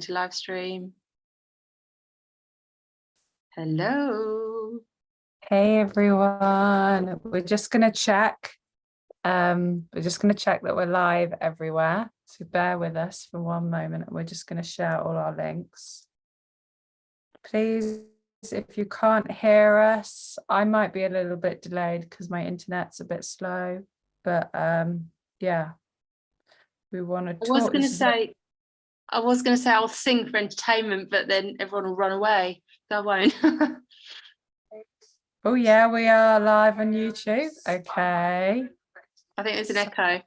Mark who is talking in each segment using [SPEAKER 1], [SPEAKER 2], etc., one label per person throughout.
[SPEAKER 1] to live stream. Hello.
[SPEAKER 2] Hey everyone, we're just going to check. We're just going to check that we're live everywhere. So bear with us for one moment and we're just going to share all our links. Please, if you can't hear us, I might be a little bit delayed because my internet's a bit slow. But yeah, we want to talk.
[SPEAKER 1] I was going to say I'll sing for entertainment, but then everyone will run away. So I won't.
[SPEAKER 2] Oh yeah, we are live on YouTube. Okay.
[SPEAKER 1] I think there's an echo.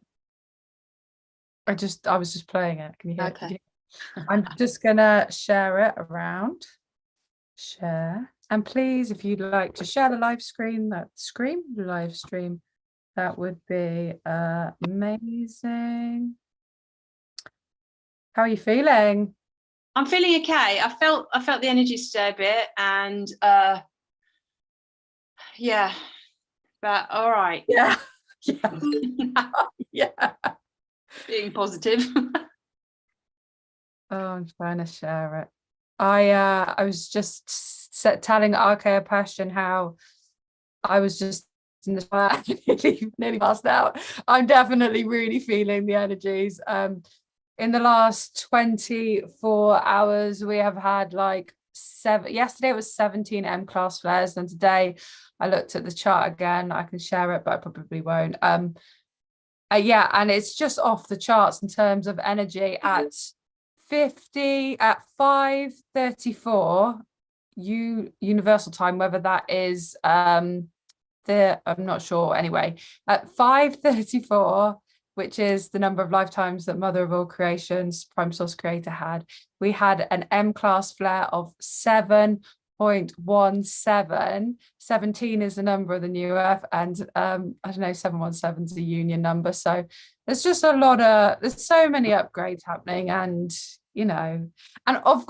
[SPEAKER 2] I was just playing it. Can you hear it?
[SPEAKER 1] Okay.
[SPEAKER 2] I'm just gonna share it around. Share. And please, if you'd like to share the live stream, that would be amazing. How are you feeling?
[SPEAKER 1] I'm feeling okay. I felt the energy stay a bit, and yeah, but all right.
[SPEAKER 2] Yeah. Yeah.
[SPEAKER 1] Being positive.
[SPEAKER 2] Oh, I'm trying to share it. I was just telling Archeia Passion how I was just in the fire, nearly passed out. I'm definitely really feeling the energies. In the last 24 hours, we have had like yesterday it was 17 M class flares, and today I looked at the chart again. I can share it, but I probably won't. Yeah, and it's just off the charts in terms of energy at 5:34 universal time, whether that is I'm not sure. Anyway, at 5:34, which is the number of lifetimes that Mother of all creations, Prime Source Creator had, we had an M class flare of 7.17. 17 is the number of the new Earth, and I don't know, 717 is a union number. So there's just there's so many upgrades happening, and and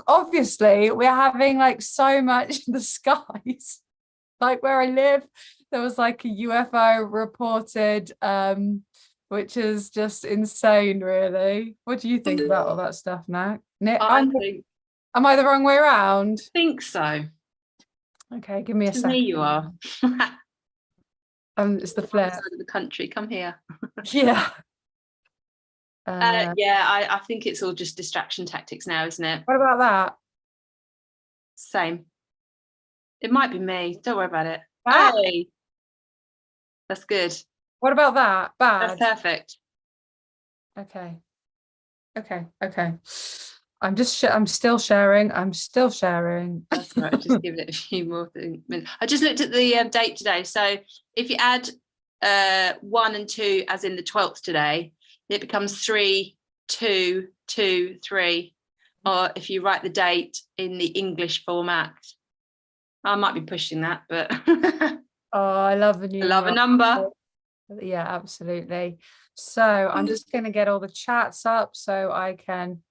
[SPEAKER 2] obviously we're having like so much in the skies. Like where I live, there was like a UFO reported, which is just insane, really. What do you think about all that stuff, Nick? Am I the wrong way around?
[SPEAKER 1] I think so.
[SPEAKER 2] Okay, give me a second.
[SPEAKER 1] To me, you are.
[SPEAKER 2] It's the flare.
[SPEAKER 1] Side of the country. Come here.
[SPEAKER 2] Yeah.
[SPEAKER 1] Yeah, I think it's all just distraction tactics now, isn't it?
[SPEAKER 2] What about that?
[SPEAKER 1] Same. It might be me. Don't worry about it.
[SPEAKER 2] Hey,
[SPEAKER 1] that's good.
[SPEAKER 2] What about that? Bad.
[SPEAKER 1] That's perfect.
[SPEAKER 2] Okay. I'm still sharing.
[SPEAKER 1] That's right. Just give it a few more minutes. I just looked at the date today. So if you add 1 and 2, as in the 12th today, it becomes 3, 2, 2, 3. Or if you write the date in the English format, I might be pushing that, but
[SPEAKER 2] oh, I love the new.
[SPEAKER 1] I love a number.
[SPEAKER 2] Yeah, absolutely. So I'm just going to get all the chats up so I can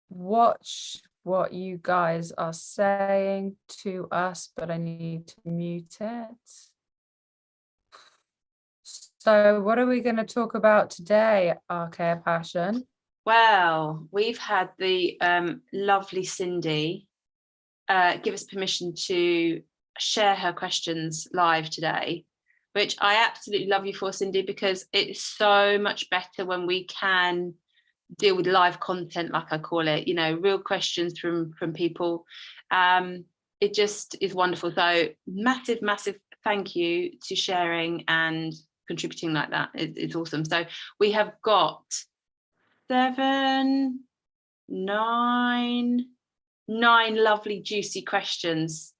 [SPEAKER 2] watch what you guys are saying to us, but I need to mute it. So what are we going to talk about today, Archeia Passion?
[SPEAKER 1] Well, we've had the lovely Cindy give us permission to share her questions live today, which I absolutely love you for, Cindy, because it's so much better when we can deal with live content, like I call it, real questions from people. It just is wonderful. So massive thank you to sharing and contributing like that. It's awesome. So we have got 9 lovely juicy questions.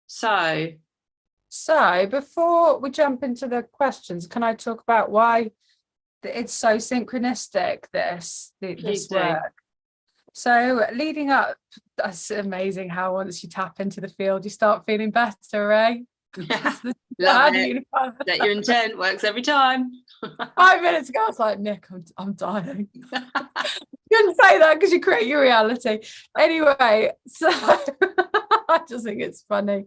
[SPEAKER 1] So
[SPEAKER 2] before we jump into the questions, can I talk about why it's so synchronistic, this work? So leading up, that's amazing how once you tap into the field, you start feeling better, eh?
[SPEAKER 1] Love it. That your intent works every time.
[SPEAKER 2] 5 minutes ago, I was like, Nick, I'm dying. You couldn't say that because you create your reality. Anyway, so I just think it's funny.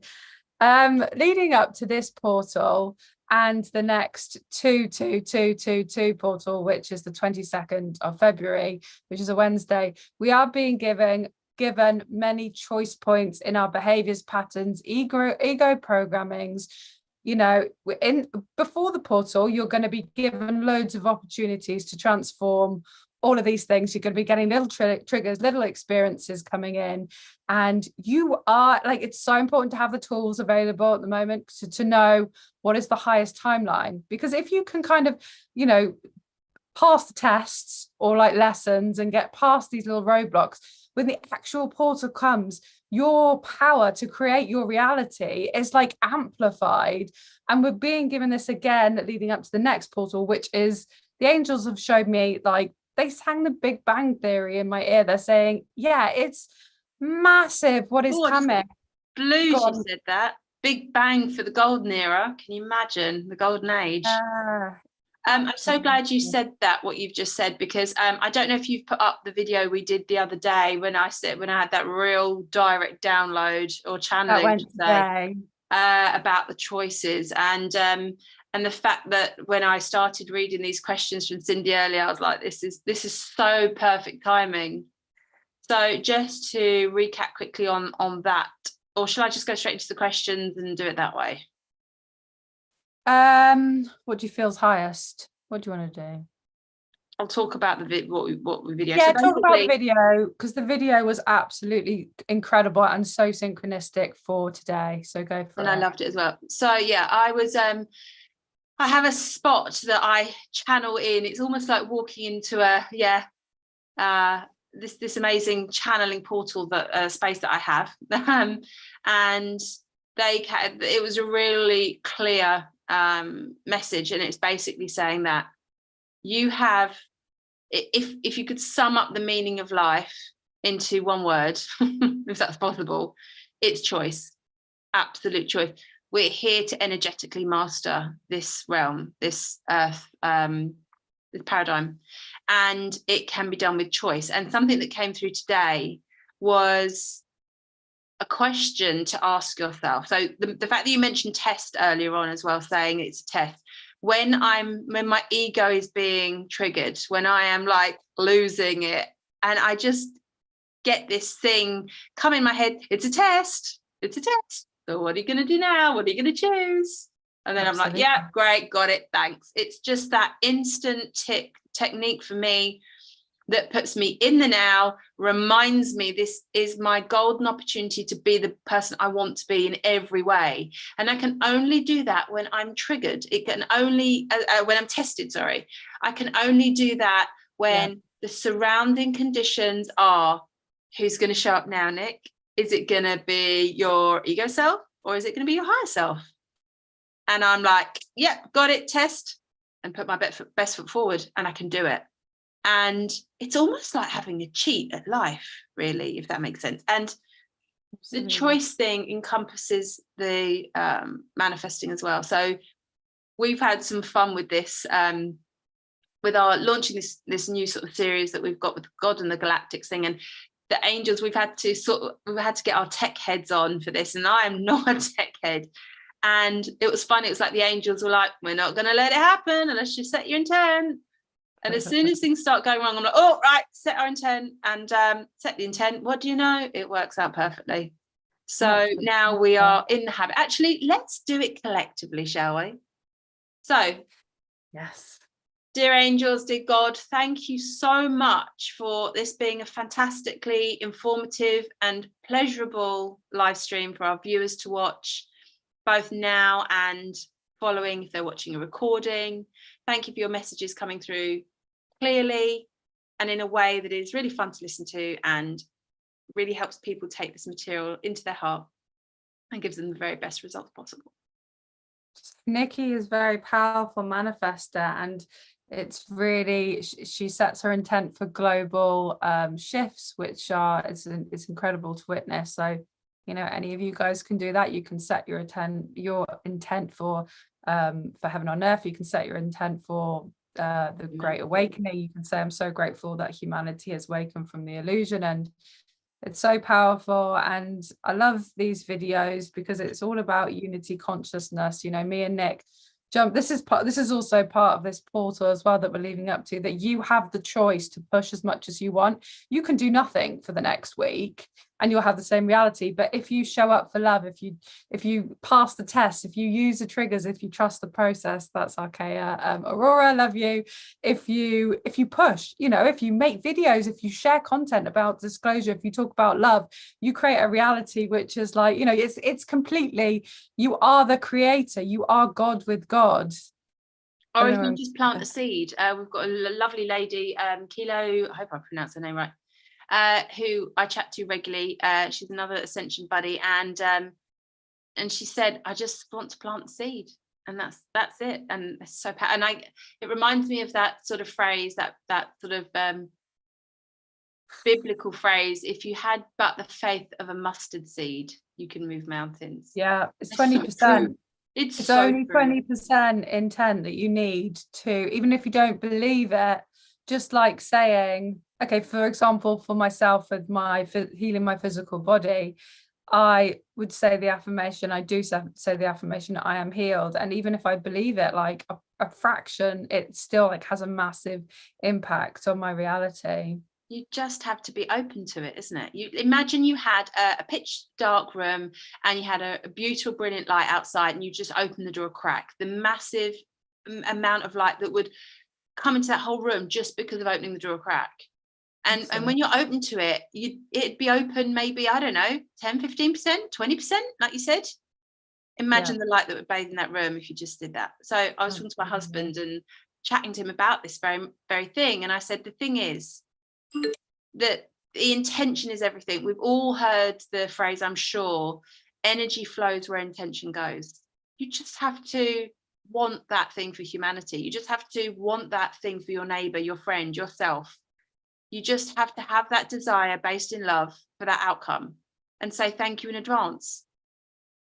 [SPEAKER 2] Leading up to this portal and the next 22222 portal, which is the 22nd of February, which is a Wednesday, we are being given given many choice points in our behaviors, patterns, ego programmings. You know, before the portal, you're going to be given loads of opportunities to transform all of these things. You're going to be getting little triggers, little experiences coming in, and you are like, it's so important to have the tools available at the moment to know what is the highest timeline, because if you can kind of, you know, pass the tests or like lessons and get past these little roadblocks, when the actual portal comes, your power to create your reality is like amplified. And we're being given this again leading up to the next portal, which is, the angels have showed me, like, they sang the Big Bang Theory in my ear. They're saying, yeah, it's massive what is coming.
[SPEAKER 1] Blue, she said that. Big Bang for the golden era. Can you imagine the golden age? I'm so glad you said that, what you've just said, because I don't know if you've put up the video we did the other day when I had that real direct download or channeling about the choices, and the fact that when I started reading these questions from Cindy earlier, I was like, this is so perfect timing. So just to recap quickly on that, or should I just go straight into the questions and do it that way?
[SPEAKER 2] What do you feel is highest? What do you want to do?
[SPEAKER 1] I'll talk about the what video.
[SPEAKER 2] Yeah, so talk about the video, because the video was absolutely incredible and so synchronistic for today. So go for it.
[SPEAKER 1] And I loved it as well. So yeah, I was I have a spot that I channel in. It's almost like walking into this amazing channeling portal, that space that I have. And it was a really clear message, and it's basically saying that you have, if you could sum up the meaning of life into one word, if that's possible, it's choice. Absolute choice. We're here to energetically master this realm, this earth, this paradigm, and it can be done with choice. And something that came through today was a question to ask yourself. So the fact that you mentioned test earlier on as well, saying it's a test, when my ego is being triggered, when I am like losing it, and I just get this thing come in my head, it's a test. So what are you going to do now? What are you going to choose? And then
[SPEAKER 2] Absolutely.
[SPEAKER 1] I'm like, yeah, great, got it, thanks. It's just that instant technique for me that puts me in the now, reminds me this is my golden opportunity to be the person I want to be in every way. And I can only do that when I'm triggered. It can only, when I'm tested, sorry. I can only do that when the surrounding conditions are, who's going to show up now, Nick? Is it going to be your ego self, or is it going to be your higher self? And I'm like, yep, got it, test, and put my best foot forward, and I can do it. And it's almost like having a cheat at life, really, if that makes sense. And the choice thing encompasses the manifesting as well. So we've had some fun with this, with our launching this new sort of series that we've got with God and the Galactics thing, and the angels. We've had to get our tech heads on for this, and I am not a tech head. And it was fun. It was like the angels were like, we're not going to let it happen unless you set your intent. And as soon as things start going wrong, I'm like, oh, right, set our intent and set the intent. What do you know? It works out perfectly. So now we are in the habit. Actually, let's do it collectively, shall we? So,
[SPEAKER 2] yes.
[SPEAKER 1] Dear angels, dear God, thank you so much for this being a fantastically informative and pleasurable live stream for our viewers to watch, both now and following if they're watching a recording. Thank you for your messages coming through clearly and in a way that is really fun to listen to and really helps people take this material into their heart and gives them the very best results possible.
[SPEAKER 2] Nikki is very powerful manifester, and it's really, she sets her intent for global shifts, which are it's incredible to witness. So, you know, any of you guys can do that. You can set your intent for heaven on earth. You can set your intent for the Great Awakening. You can say, I'm so grateful that humanity has awakened from the illusion, and it's so powerful. And I love these videos because it's all about unity consciousness. You know, me and Nick jump. This is also part of this portal as well that we're leading up to, that you have the choice to push as much as you want. You can do nothing for the next week and you'll have the same reality. But if you show up for love, if you pass the test, if you use the triggers, if you trust the process, that's Archeia. Aurora, love you. If you push, if you make videos, if you share content about disclosure, if you talk about love, you create a reality which is like, it's completely, you are the creator, you are God with God.
[SPEAKER 1] Or if you just plant the seed. We've got a lovely lady, Kilo, I hope I pronounced her name right, who I chat to regularly. She's another Ascension buddy, and she said, I just want to plant the seed, and that's it. And it's so it reminds me of that sort of phrase, that sort of biblical phrase, if you had but the faith of a mustard seed, you can move mountains.
[SPEAKER 2] Yeah, it's 20%. It's
[SPEAKER 1] so
[SPEAKER 2] only 20% intent that you need to, even if you don't believe it, just like saying, okay, for example, for myself with my healing my physical body, I would say the affirmation, I do say the affirmation, I am healed. And even if I believe it like a fraction, it still like has a massive impact on my reality.
[SPEAKER 1] You just have to be open to it, isn't it? You imagine you had a pitch dark room and you had a beautiful, brilliant light outside, and you just open the door a crack. The massive amount of light that would come into that whole room just because of opening the door a crack. And when you're open to it, it'd be open maybe, I don't know, 10, 15%, 20%, like you said. Imagine the light that would bathe in that room if you just did that. So I was talking to my husband and chatting to him about this very, very thing. And I said, the thing is, that the intention is everything. We've all heard the phrase, I'm sure, energy flows where intention goes. You just have to want that thing for humanity. You just have to want that thing for your neighbor, your friend, yourself. You just have to have that desire based in love for that outcome and say thank you in advance.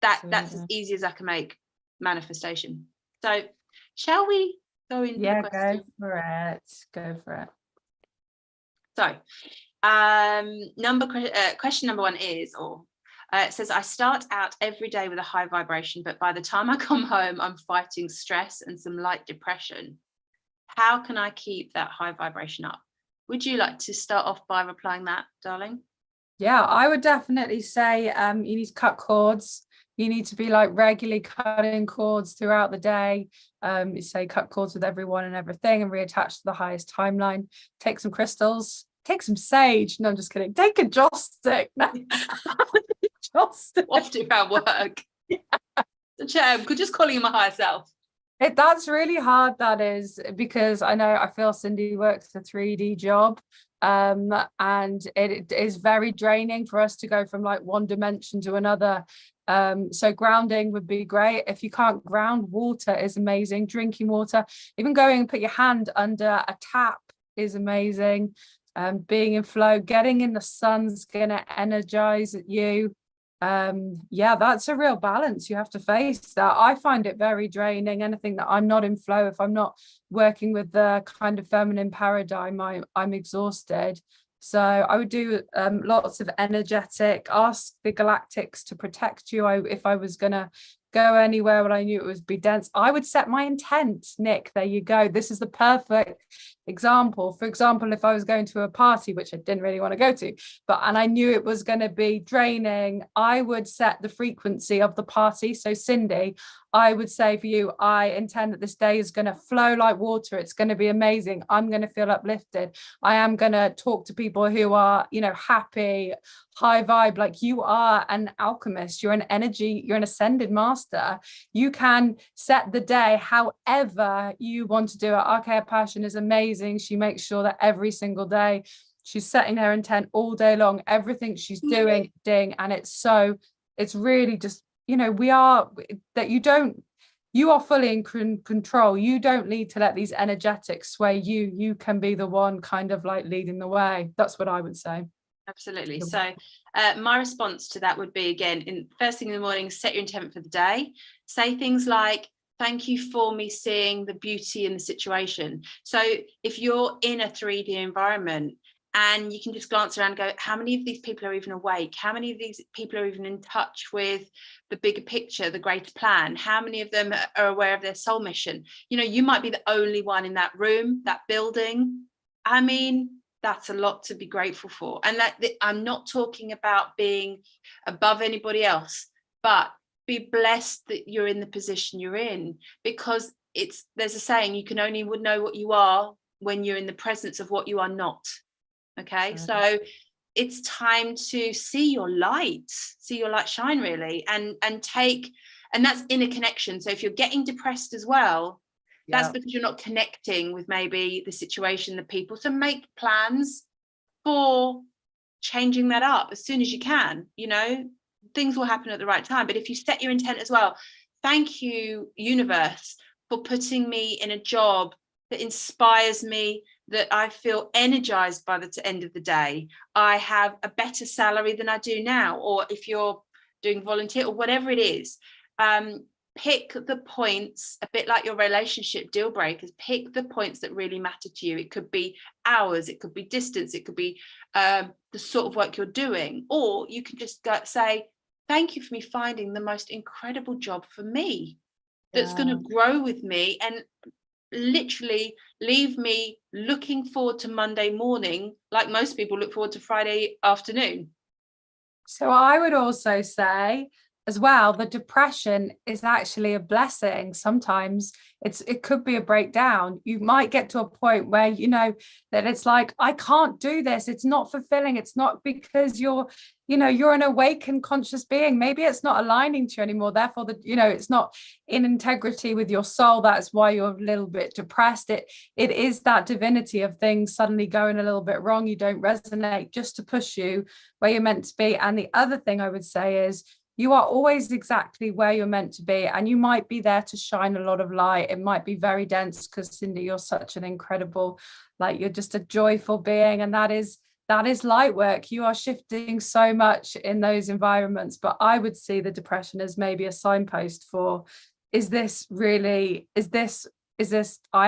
[SPEAKER 1] That's as easy as I can make manifestation. So shall we go into the question?
[SPEAKER 2] Go for it.
[SPEAKER 1] So question number one is, it says, I start out every day with a high vibration, but by the time I come home, I'm fighting stress and some light depression. How can I keep that high vibration up? Would you like to start off by replying that, darling?
[SPEAKER 2] Yeah, I would definitely say you need to cut cords. You need to be like regularly cutting cords throughout the day. You say cut cords with everyone and everything and reattach to the highest timeline. Take some crystals, take some sage. No, I'm just kidding. Take a joss stick. No.
[SPEAKER 1] Off to our work. Could just calling my higher self.
[SPEAKER 2] That's really hard, that is, because I feel Cindy works a 3D job. And it is very draining for us to go from like one dimension to another. So grounding would be great. If you can't ground, water is amazing. Drinking water, even going and put your hand under a tap is amazing. Being in flow, getting in the sun's gonna energize you. That's a real balance. You have to face that. I find it very draining. Anything that I'm not in flow, if I'm not working with the kind of feminine paradigm, I'm exhausted. So I would do lots of energetic, ask the Galactics to protect you. If I was gonna go anywhere when I knew it would be dense, I would set my intent. Nick, there you go. This is the perfect example. For example, if I was going to a party, which I didn't really want to go to, and I knew it was going to be draining, I would set the frequency of the party. So Cindy, I would say for you, I intend that this day is going to flow like water. It's going to be amazing. I'm going to feel uplifted. I am going to talk to people who are, happy, high vibe. Like, you are an alchemist. You're an energy. You're an ascended master. You can set the day however you want to do it. Archeia Passion is amazing. She makes sure that every single day she's setting her intent all day long, everything she's doing, and it's really just, you are fully in control. You don't need to let these energetics sway you. You can be the one kind of like leading the way. That's what I would say.
[SPEAKER 1] Absolutely. So my response to that would be, again, first thing in the morning, set your intent for the day. Say things like, thank you for me seeing the beauty in the situation. So if you're in a 3D environment And you can just glance around and go, how many of these people are even awake? How many of these people are even in touch with the bigger picture, the greater plan? How many of them are aware of their soul mission? You know, you might be the only one in that room, that building. I mean, that's a lot to be grateful for. And that I'm not talking about being above anybody else, but be blessed that you're in the position you're in, because there's a saying, you can only know what you are when you're in the presence of what you are not. Okay, so it's time to see your light shine, really, and that's inner connection. So if you're getting depressed as well, that's because you're not connecting with maybe the situation, the people. So make plans for changing that up as soon as you can. You know, things will happen at the right time. But if you set your intent as well, thank you, universe, for putting me in a job that inspires me, that I feel energized by the end of the day. I have a better salary than I do now. Or if you're doing volunteer or whatever it is, pick the points, a bit like your relationship deal breakers. Pick the points that really matter to you. It could be hours, it could be distance, it could be the sort of work you're doing. Or you can just say, thank you for me finding the most incredible job for me, that's going to grow with me and literally leave me looking forward to Monday morning, like most people look forward to Friday afternoon.
[SPEAKER 2] So I would also say as well, the depression is actually a blessing. Sometimes it could be a breakdown. You might get to a point where, you know, that it's like, I can't do this. It's not fulfilling. It's not because you're an awakened conscious being. Maybe it's not aligning to you anymore. Therefore, it's not in integrity with your soul. That's why you're a little bit depressed. It is that divinity of things suddenly going a little bit wrong. You don't resonate, just to push you where you're meant to be. And the other thing I would say is, you are always exactly where you're meant to be, and you might be there to shine a lot of light. It might be very dense because, Cindy, you're such an incredible, you're just a joyful being, and that is light work. You are shifting so much in those environments. But I would see the depression as maybe a signpost for, is this I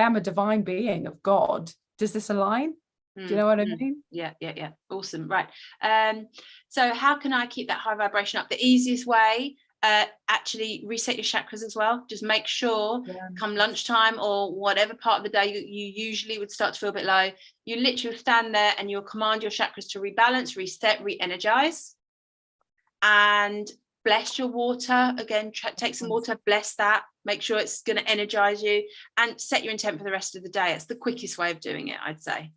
[SPEAKER 2] am a divine being of God. Does this align? Do you know what I mean?
[SPEAKER 1] Yeah. Awesome. Right. So how can I keep that high vibration up? The easiest way, actually reset your chakras as well. Just make sure come lunchtime or whatever part of the day you usually would start to feel a bit low, you literally stand there and you'll command your chakras to rebalance, reset, re-energize, and bless your water. Again, take some water, bless that, make sure it's going to energize you, and set your intent for the rest of the day. It's the quickest way of doing it, I'd say.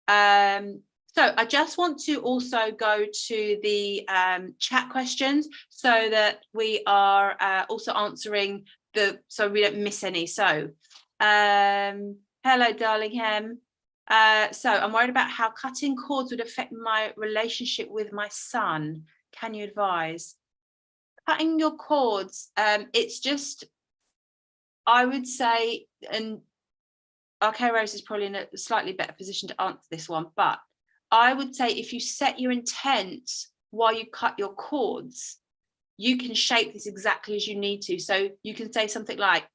[SPEAKER 1] So I just want to also go to the chat questions so that we are also answering so we don't miss any. So hello, Darlingham. So I'm worried about how cutting cords would affect my relationship with my son. Can you advise? Cutting your cords, it's just, I would say, and Archeia Rose is probably in a slightly better position to answer this one, but I would say if you set your intent while you cut your cords, you can shape this exactly as you need to. So you can say something like,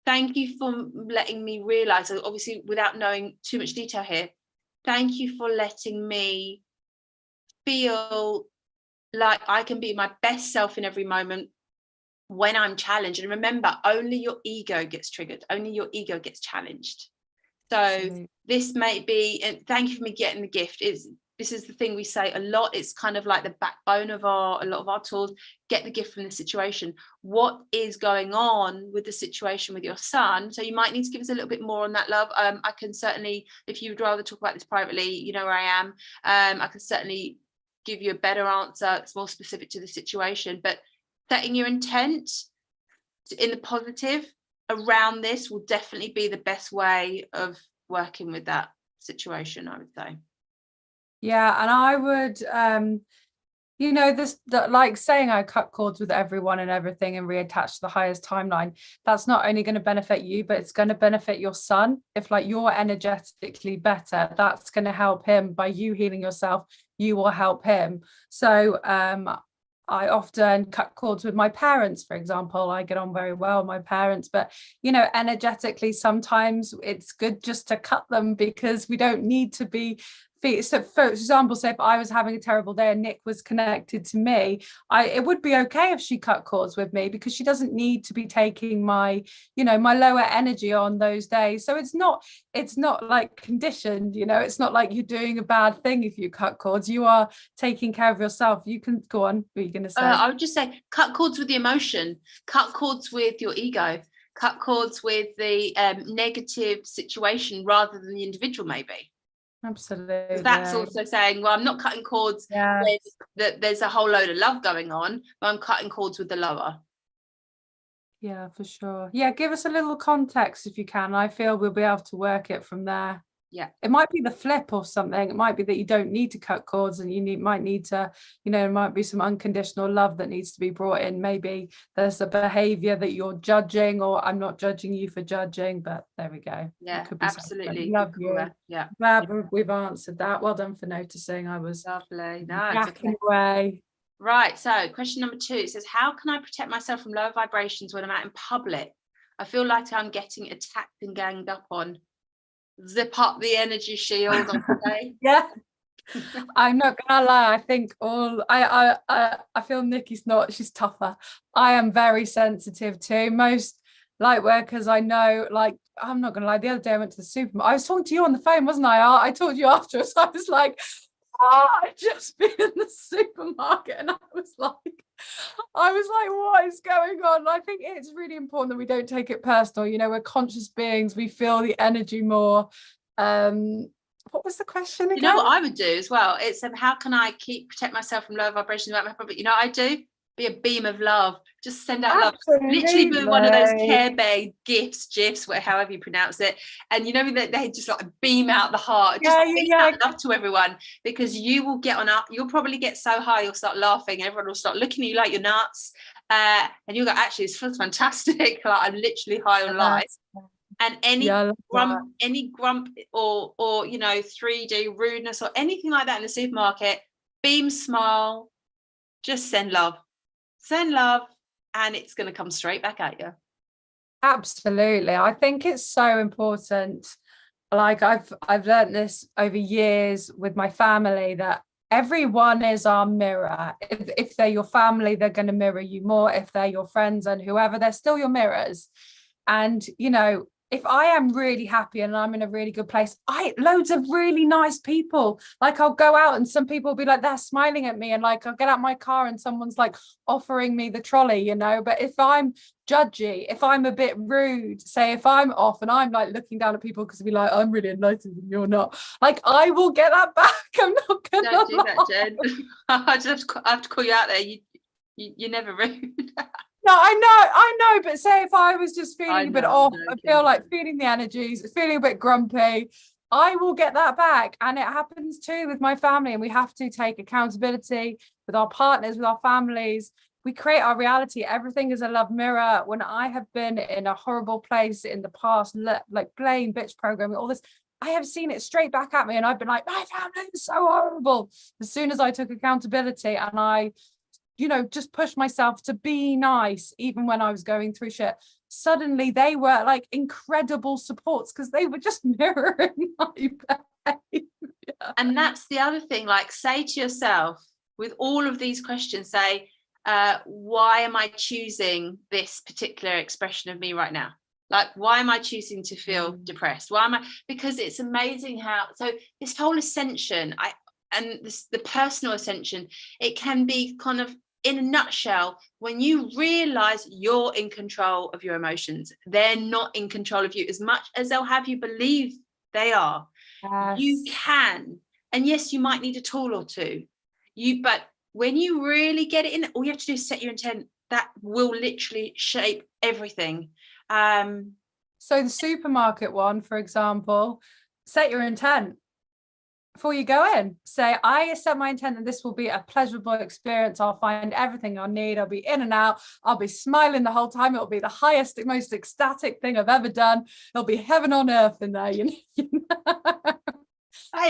[SPEAKER 1] thank you for letting me realize, obviously without knowing too much detail here, thank you for letting me feel like I can be my best self in every moment when I'm challenged. And remember, only your ego gets triggered, only your ego gets challenged. So this may be, and thank you for me getting the gift. This is the thing we say a lot. It's kind of like the backbone of a lot of our tools. Get the gift from the situation. What is going on with the situation with your son? So you might need to give us a little bit more on that, love. I can certainly, if you would rather talk about this privately, you know where I am. I can certainly give you a better answer. It's more specific to the situation, but setting your intent in the positive around this will definitely be the best way of working with that situation, I would say.
[SPEAKER 2] Yeah, and I would like saying I cut cords with everyone and everything and reattach to the highest timeline, that's not only going to benefit you, but it's going to benefit your son. If you're energetically better, that's going to help him. By you healing yourself, you will help him. So I often cut cords with my parents, for example. I get on very well with my parents, but energetically, sometimes it's good just to cut them, because we don't need to be so for example, say if I was having a terrible day and Nick was connected to me, it would be okay if she cut cords with me, because she doesn't need to be taking my, my lower energy on those days. So it's not like conditioned, it's not like you're doing a bad thing if you cut cords. You are taking care of yourself. You can go on. What are you going to say?
[SPEAKER 1] I would just say cut cords with the emotion, cut cords with your ego, cut cords with the negative situation rather than the individual, maybe.
[SPEAKER 2] Absolutely.
[SPEAKER 1] That's also saying, well, I'm not cutting cords when there's a whole load of love going on, but I'm cutting cords with the lower.
[SPEAKER 2] Yeah, for sure. Yeah, give us a little context if you can. I feel we'll be able to work it from there.
[SPEAKER 1] Yeah,
[SPEAKER 2] it might be the flip or something. It might be that you don't need to cut cords, and might need to, it might be some unconditional love that needs to be brought in. Maybe there's a behavior that you're judging, or I'm not judging you for judging, but there we go.
[SPEAKER 1] Yeah, absolutely.
[SPEAKER 2] Love you.
[SPEAKER 1] Yeah,
[SPEAKER 2] glad we've answered that. Well done for noticing. I was
[SPEAKER 1] lovely.
[SPEAKER 2] Away.
[SPEAKER 1] Right, so question number 2, it says, how can I protect myself from lower vibrations when I'm out in public? I feel like I'm getting attacked and ganged up on. Zip up the energy shield.
[SPEAKER 2] Yeah. I'm not gonna lie, I think I feel Nikki's not, she's tougher. I am very sensitive too. Most light workers I know, like, I'm not gonna lie, the other day I went to the supermarket. I was talking to you on the phone, wasn't I? I told you afterwards. I was like, I've just been in the supermarket, and I was like, what is going on? I think it's really important that we don't take it personal. We're conscious beings. We feel the energy more. What was the question again?
[SPEAKER 1] You know what I would do as well? It's how can I protect myself from low vibrations about my public? I do be a beam of love. Just send out love. Literally be one of those Care Bear gifs, however you pronounce it. And that they just like beam out the heart. Just out love to everyone, because you will get on up. You'll probably get so high you'll start laughing. Everyone will start looking at you like you're nuts. And you'll go, actually, this feels fantastic. Like I'm literally high on life. And any grump or 3D rudeness or anything like that in the supermarket, beam, smile, just send love, and it's going to come straight back at you.
[SPEAKER 2] Absolutely. I think it's so important. Like I've learned this over years with my family, that everyone is our mirror. If they're your family, they're going to mirror you more. If they're your friends and whoever, they're still your mirrors. And if I am really happy and I'm in a really good place, loads of really nice people, like I'll go out and some people will be like, they're smiling at me, and like I'll get out my car and someone's like offering me the trolley, but if I'm judgy, if I'm a bit rude, say if I'm off and I'm like looking down at people because be like, I'm really enlightened and you're not, like I will get that back. I'm not gonna
[SPEAKER 1] don't do that, Jen. I have to call you out there. You're never rude.
[SPEAKER 2] No, I know, but say if I was just feeling a bit off, I feel like feeling the energies, feeling a bit grumpy, I will get that back. And it happens too with my family, and we have to take accountability with our partners, with our families. We create our reality. Everything is a love mirror. When I have been in a horrible place in the past, like blame, bitch programming, all this, I have seen it straight back at me, and I've been like, my family is so horrible. As soon as I took accountability and I just push myself to be nice, even when I was going through shit, suddenly they were like incredible supports, because they were just mirroring my behavior.
[SPEAKER 1] And that's the other thing, like say to yourself with all of these questions, say, why am I choosing this particular expression of me right now? Like, why am I choosing to feel depressed? Because it's amazing so this whole ascension, the personal ascension, it can be kind of, in a nutshell, when you realize you're in control of your emotions, they're not in control of you as much as they'll have you believe they are. Yes. You can, and yes, you might need a tool or two, but when you really get it in, all you have to do is set your intent. That will literally shape everything.
[SPEAKER 2] So the supermarket one, for example, set your intent before you go in. Say, I set my intent that this will be a pleasurable experience. I'll find everything I need. I'll be in and out. I'll be smiling the whole time. It'll be the highest, most ecstatic thing I've ever done. It'll be heaven on earth in there. Hey,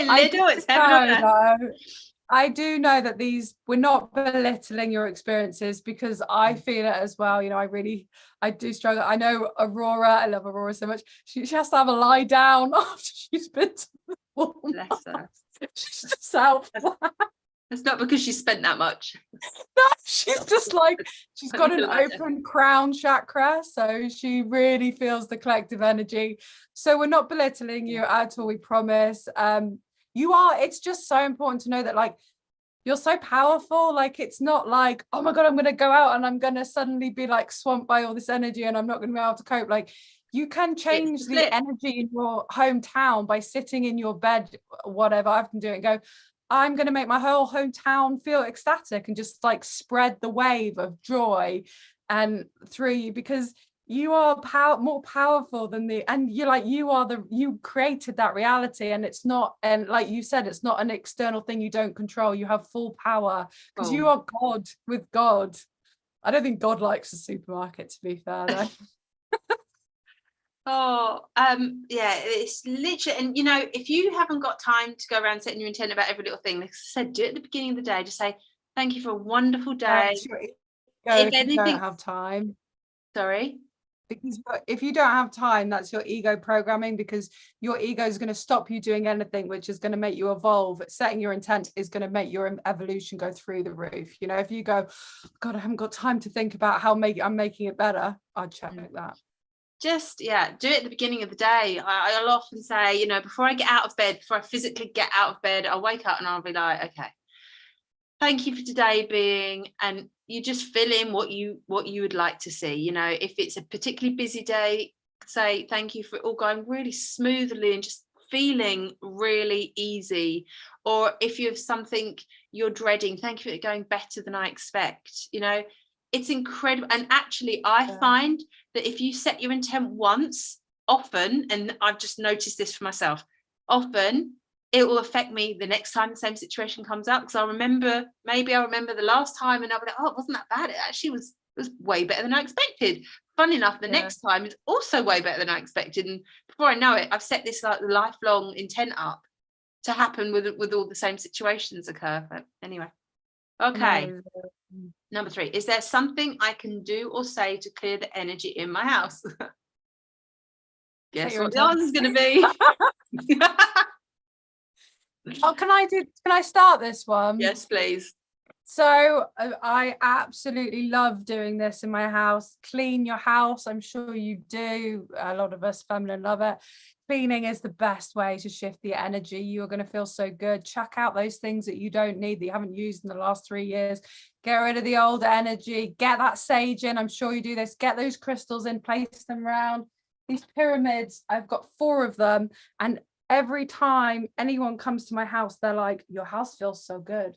[SPEAKER 1] little, it's heaven on earth.
[SPEAKER 2] I do know that we're not belittling your experiences, because I feel it as well. I do struggle. I know Aurora, I love Aurora so much. She has to have a lie down after she's been to the
[SPEAKER 1] Bless her.
[SPEAKER 2] She's just out.
[SPEAKER 1] It's not because she spent that much.
[SPEAKER 2] No, she's just like, she's got an open crown chakra, so she really feels the collective energy. So we're not belittling you at all, we promise. It's just so important to know that, like, you're so powerful. Like, it's not like, oh my God, I'm going to go out and I'm going to suddenly be like swamped by all this energy and I'm not going to be able to cope. Like, you can change the energy in your hometown by sitting in your bed, whatever. I've been doing, go, I'm going to make my whole hometown feel ecstatic and just like spread the wave of joy and through you, because you are more powerful than and you're like, you created that reality, and it's not, and like you said, it's not an external thing you don't control. You have full power because you are God with God. I don't think God likes the supermarket, to be fair, though.
[SPEAKER 1] It's literally, and you know, if you haven't got time to go around setting your intent about every little thing, like I said, do it at the beginning of the day. Just say thank you for a wonderful day.
[SPEAKER 2] If anything, you don't have time.
[SPEAKER 1] Sorry.
[SPEAKER 2] Because if you don't have time, that's your ego programming, because your ego is going to stop you doing anything, which is going to make you evolve. Setting your intent is going to make your evolution go through the roof. You know, if you go, God, I haven't got time to think about how I'm making it better, I'd check that.
[SPEAKER 1] Just do it at the beginning of the day. I'll often say, you know, before I get out of bed, before I physically get out of bed, I'll wake up and I'll be like, okay, thank you for today being, and you just fill in what you would like to see. You know, if it's a particularly busy day, say thank you for it all going really smoothly and just feeling really easy. Or if you have something you're dreading, thank you for it going better than I expect. You know, it's incredible. And actually, I find that if you set your intent once, often, and I've just noticed this for myself, often it will affect me the next time the same situation comes up, because I'll remember the last time and I'll be like, oh, it wasn't that bad. It actually was way better than I expected. Fun enough, the next time is also way better than I expected. And before I know it, I've set this like lifelong intent up to happen with all the same situations occur. But anyway, okay. Number 3, is there something I can do or say to clear the energy in my house? Guess what the answer is going to be?
[SPEAKER 2] Oh, can I start this one?
[SPEAKER 1] Yes, please.
[SPEAKER 2] So I absolutely love doing this in my house. Clean your house. I'm sure you do. A lot of us feminine love it. Cleaning is the best way to shift the energy. You're going to feel so good. Chuck out those things that you don't need, that you haven't used in the last 3 years. Get rid of the old energy. Get that sage in. I'm sure you do this. Get those crystals in, place them around. These pyramids, I've got 4 of them. And every time anyone comes to my house, they're like, your house feels so good.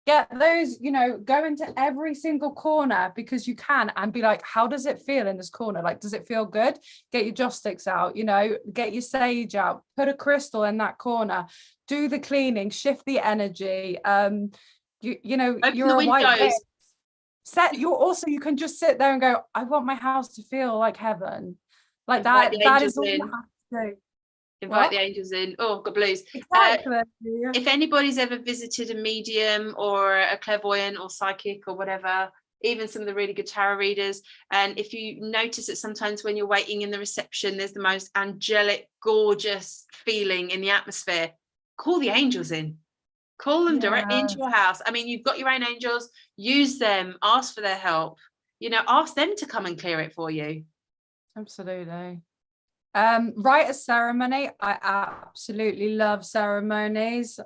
[SPEAKER 2] Get those, you know, go into every single corner because you can, and be like, how does it feel in this corner? Like, does it feel good? Get your joss sticks out, you know, get your sage out, put a crystal in that corner, do the cleaning, shift the energy. You know,
[SPEAKER 1] open
[SPEAKER 2] you're
[SPEAKER 1] the
[SPEAKER 2] a white
[SPEAKER 1] windows.
[SPEAKER 2] You can just sit there and go, I want my house to feel like heaven. Like that is all you have to do.
[SPEAKER 1] Invite the angels in. Oh, got blues.
[SPEAKER 2] Exactly.
[SPEAKER 1] If anybody's ever visited a medium or a clairvoyant or psychic or whatever, even some of the really good tarot readers, and if you notice that sometimes when you're waiting in the reception, there's the most angelic, gorgeous feeling in the atmosphere, call the angels in. Call them directly into your house. I mean, you've got your own angels, use them, ask for their help, you know, ask them to come and clear it for you.
[SPEAKER 2] Absolutely. Write a ceremony. I absolutely love ceremonies.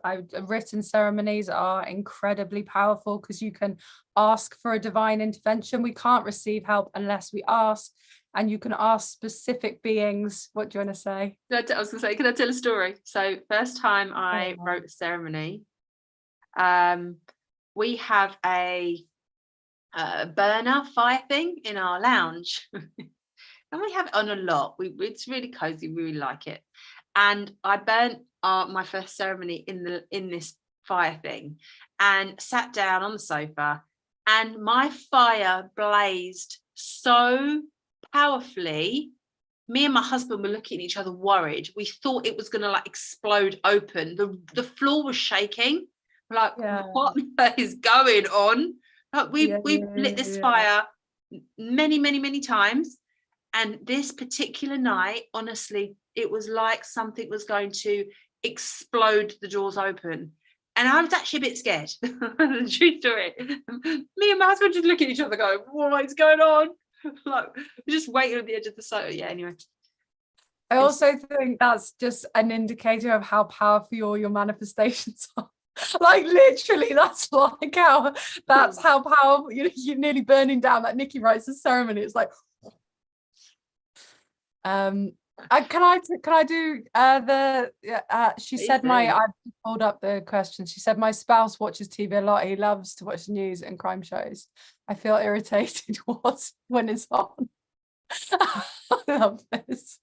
[SPEAKER 2] Written ceremonies are incredibly powerful because you can ask for a divine intervention. We can't receive help unless we ask, and you can ask specific beings. What do you want to say?
[SPEAKER 1] I was going to say, can I tell a story? So first time I wrote a ceremony, we have a burner fire thing in our lounge. And we have it on a lot. It's really cozy. We really like it. And I burnt my first ceremony in this fire thing, and sat down on the sofa, and my fire blazed so powerfully. Me and my husband were looking at each other worried. We thought it was going to like explode open. The floor was shaking. We're like, what is going on? Like we lit this fire many times. And this particular night, honestly, it was like something was going to explode the doors open. And I was actually a bit scared. The true story. Me and my husband just look at each other going, what is going on? Like, we're just waiting on the edge of the sofa. Yeah, anyway.
[SPEAKER 2] I also think that's just an indicator of how powerful all your manifestations are. Like literally, that's how powerful, you're nearly burning down that Nikki writes the ceremony. It's like, can I do she said I pulled up the question. She said my spouse watches TV a lot. He loves to watch news and crime shows. I feel irritated when it's on. I love this.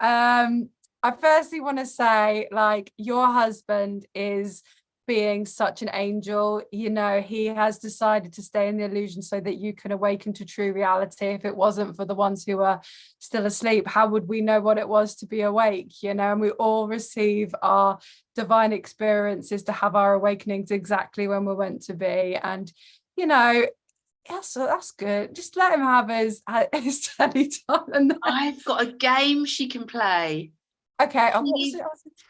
[SPEAKER 2] I firstly want to say, like, your husband is being such an angel. You know, he has decided to stay in the illusion so that you can awaken to true reality. If it wasn't for the ones who are still asleep, how would we know what it was to be awake? You know, and we all receive our divine experiences to have our awakenings exactly when we're meant to be. And, you know, yeah, so that's good. Just let him have his study time. And then...
[SPEAKER 1] I've got a game she can play.
[SPEAKER 2] Okay,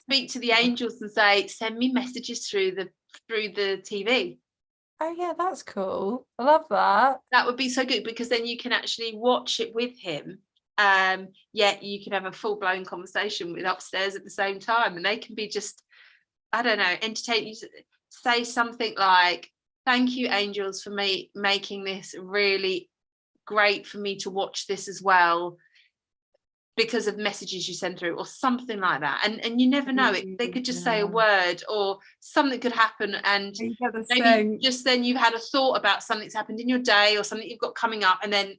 [SPEAKER 1] speak to the angels and say, send me messages through the TV.
[SPEAKER 2] Oh yeah, that's cool. I love that.
[SPEAKER 1] That would be so good, because then you can actually watch it with him. Yet you can have a full-blown conversation with upstairs at the same time, and they can be just, I don't know, entertain you. Say something like, thank you, angels, for me making this really great for me to watch this as well, because of messages you send through, or something like that. And you never know, they could just say a word, or something could happen, and maybe just then you've had a thought about something that's happened in your day, or something you've got coming up, and then